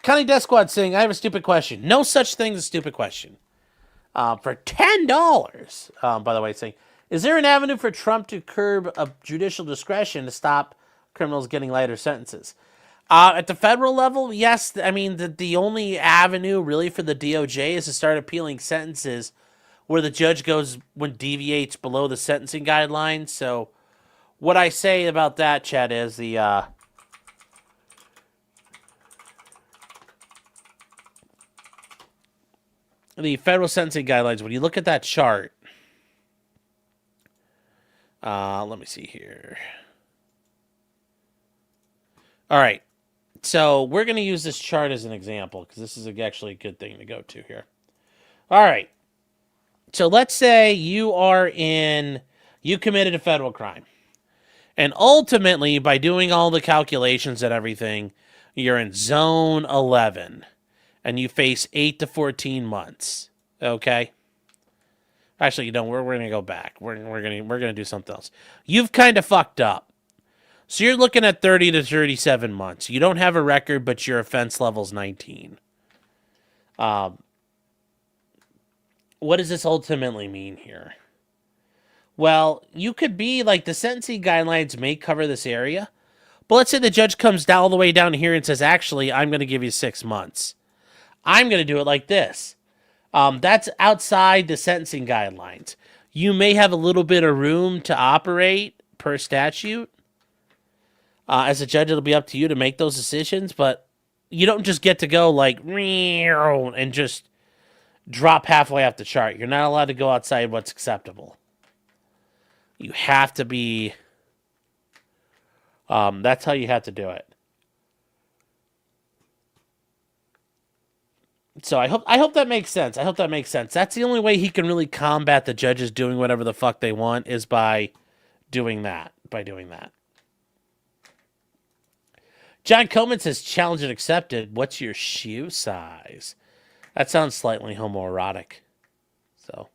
Connie Death Squad saying, I have a stupid question. No such thing as a stupid question. For $10, by the way, saying, is there an avenue for Trump to curb a judicial discretion to stop criminals getting lighter sentences? At the federal level, yes. I mean, the only avenue really for the DOJ is to start appealing sentences where the judge deviates below the sentencing guidelines. So what I say about that, Chad, is the federal sentencing guidelines, when you look at that chart, let me see here. All right. So we're going to use this chart as an example because this is actually a good thing to go to here. All right. So let's say you committed a federal crime. And ultimately, by doing all the calculations and everything, you're in zone 11. And you face 8 to 14 months. Okay? Actually, we're going to go back. We're going to do something else. You've kind of fucked up. So you're looking at 30 to 37 months. You don't have a record, but your offense level's 19. What does this ultimately mean here? Well, you could be like, the sentencing guidelines may cover this area, but let's say the judge comes all the way down here and says, actually, I'm going to give you 6 months. I'm going to do it like this. That's outside the sentencing guidelines. You may have a little bit of room to operate per statute. As a judge, it'll be up to you to make those decisions, but you don't just get to go like, and just drop halfway off the chart. You're not allowed to go outside what's acceptable. You have to be, that's how you have to do it. So I hope that makes sense. That's the only way he can really combat the judges doing whatever the fuck they want, is by doing that. John Coleman says, challenge and accepted. What's your shoe size? That sounds slightly homoerotic. So.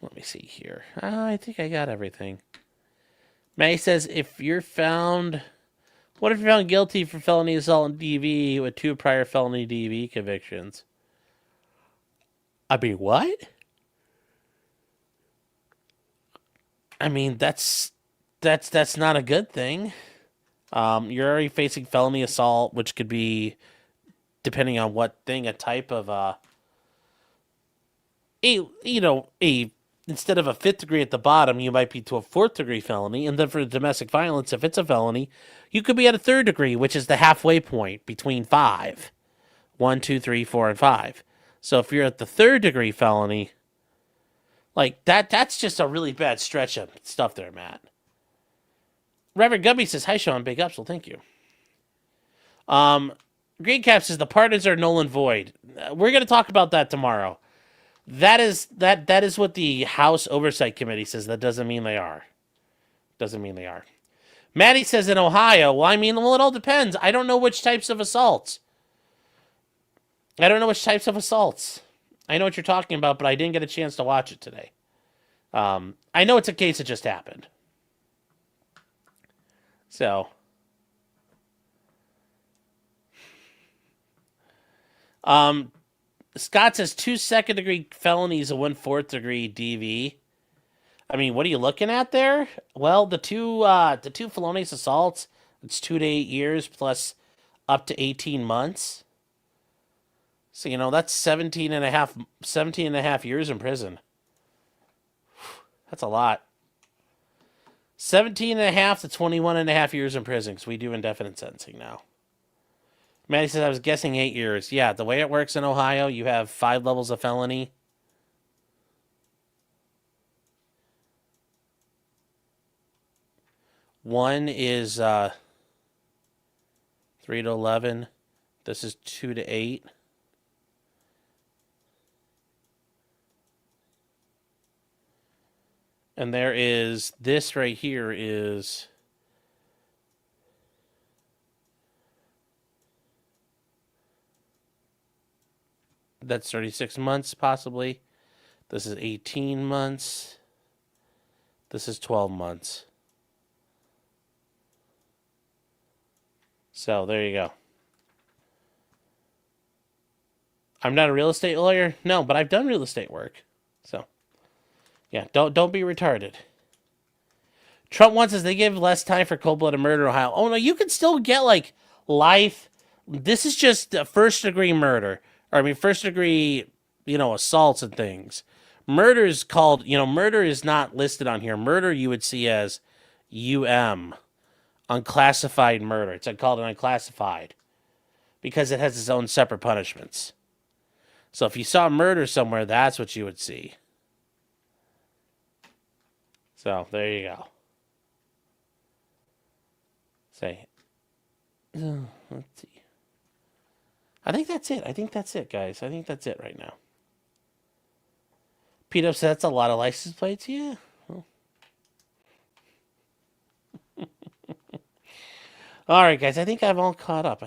Let me see here. I think I got everything. May says, what if you're found guilty for felony assault and DV with 2 prior felony DV convictions? I mean, what? I mean, that's not a good thing. You're already facing felony assault, which could be, depending on what thing, a type of instead of a 5th degree at the bottom, you might be to a 4th degree felony, and then for domestic violence, if it's a felony, you could be at a 3rd degree, which is the halfway point between 5. 1, 2, 3, 4, and 5. So if you're at the 3rd degree felony, like that's just a really bad stretch of stuff there, Matt. Reverend Gubby says, hi, Sean. Big ups. Well, thank you. Green Cap says, the pardons are null and void. We're going to talk about that tomorrow. That is what the House Oversight Committee says. That doesn't mean they are. Maddie says in Ohio, well, it all depends. I don't know which types of assaults. I know what you're talking about, but I didn't get a chance to watch it today. I know it's a case that just happened. So. Scott says 2 second-degree felonies and 1 4th-degree DV. I mean, what are you looking at there? Well, the two felonious assaults, it's 2 to 8 years plus up to 18 months. So, that's 17 and a half years in prison. That's a lot. 17 and a half to 21 and a half years in prison, because we do indefinite sentencing now. Maddie says, I was guessing 8 years. Yeah, the way it works in Ohio, you have 5 levels of felony. One is 3 to 11. This is 2 to 8. And there is, this right here is... That's 36 months, possibly. This is 18 months. This is 12 months. So there you go. I'm not a real estate lawyer. No, but I've done real estate work. So, yeah, don't be retarded. Trump wants us, they give less time for cold-blooded murder in Ohio. Oh, no, you can still get, like, life. This is just first-degree murder. Or, I mean, first-degree, assaults and things. Murder is called, murder is not listed on here. Murder you would see as unclassified murder. It's called an unclassified because it has its own separate punishments. So if you saw murder somewhere, that's what you would see. So there you go. Let's see. I think that's it, guys. I think that's it right now. Pete said that's a lot of license plates. Yeah. Well. All right, guys. I think I'm all caught up.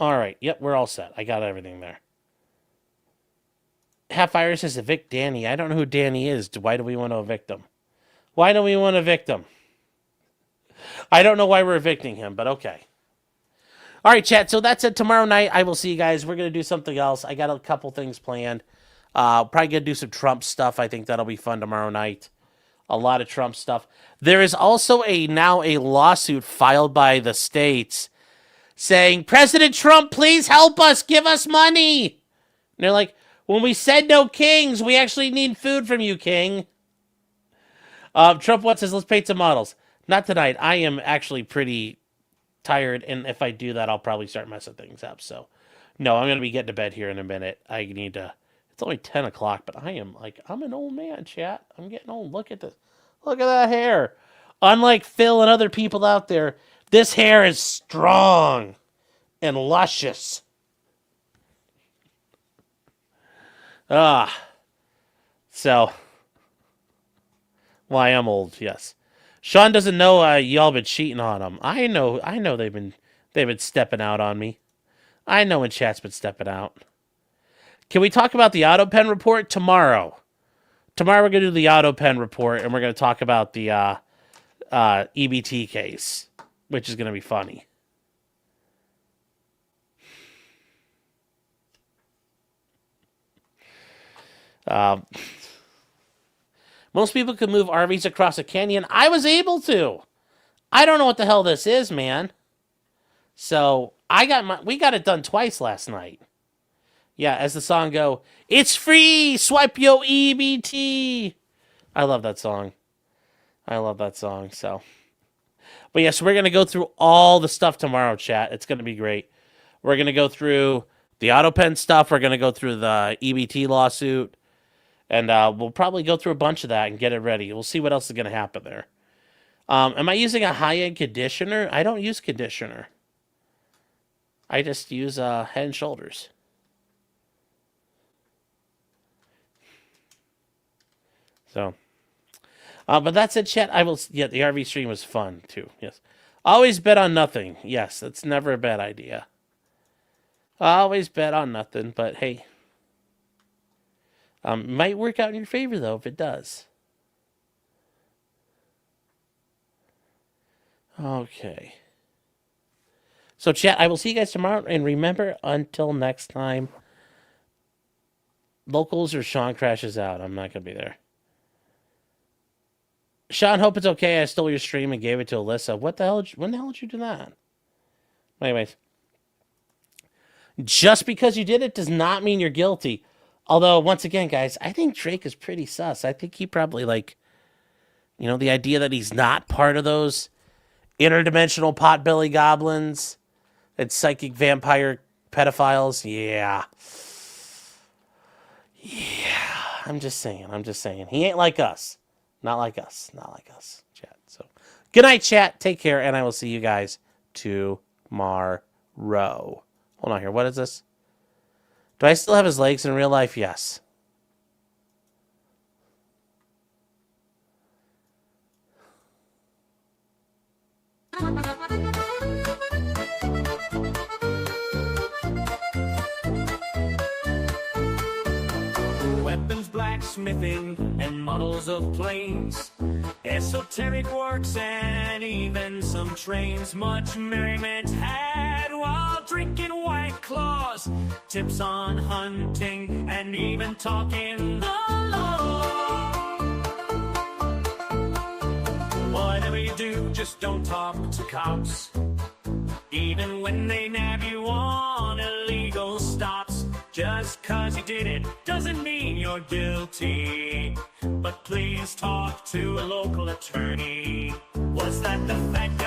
All right. Yep, we're all set. I got everything there. Half Irish says evict Danny. I don't know who Danny is. Why do we want to evict him? I don't know why we're evicting him, but okay. All right, chat. So that's it. Tomorrow night, I will see you guys. We're going to do something else. I got a couple things planned. Probably going to do some Trump stuff. I think that'll be fun tomorrow night. A lot of Trump stuff. There is also now a lawsuit filed by the states saying, President Trump, please help us. Give us money. And they're like, when we said no kings, we actually need food from you, king. Trump wants us, let's paint some models. Not tonight. I am actually pretty tired, and if I do that, I'll probably start messing things up. So, no, I'm going to be getting to bed here in a minute. I need to... It's only 10 o'clock, but I'm an old man, chat. I'm getting old. Look at this. Look at that hair. Unlike Phil and other people out there, this hair is strong and luscious. So, well, I am old, yes. Sean doesn't know y'all been cheating on him. I know they've been stepping out on me. I know when chat's been stepping out. Can we talk about the AutoPen report tomorrow? Tomorrow we're going to do the AutoPen report, and we're going to talk about the EBT case, which is going to be funny. Most people could move RVs across a canyon. I was able to. I don't know what the hell this is, man. So we got it done twice last night. Yeah, as the song go, it's free, swipe your EBT. I love that song. So, but yes, we're going to go through all the stuff tomorrow, chat. It's going to be great. We're going to go through the AutoPen stuff. We're going to go through the EBT lawsuit. And we'll probably go through a bunch of that and get it ready. We'll see what else is going to happen there. Am I using a high-end conditioner? I don't use conditioner. I just use Head and Shoulders. So, but that's it, chat. The RV stream was fun, too. Yes. Always bet on nothing. Yes, that's never a bad idea. Always bet on nothing, but hey. Might work out in your favor, though, if it does. Okay. So, chat, I will see you guys tomorrow. And remember, until next time, locals or Sean crashes out. I'm not going to be there. Sean, hope it's okay. I stole your stream and gave it to Alyssa. When the hell did you do that? Anyways. Just because you did it does not mean you're guilty. Although, once again, guys, I think Drake is pretty sus. I think he probably, the idea that he's not part of those interdimensional potbelly goblins and psychic vampire pedophiles. Yeah. I'm just saying. He ain't like us. Not like us, chat. So, good night, chat. Take care, and I will see you guys tomorrow. Hold on here. What is this? Do I still have his legs in real life? Yes. Weapons, blacksmithing, and models of planes. esoteric works, and even some trains. Much merriment had while drinking White Claws, tips on hunting, and even talking the law. Whatever you do, just don't talk to cops, even when they nab you on illegal stops. Just 'cause you did it doesn't mean you're guilty, but please talk to a local attorney. Was that the fact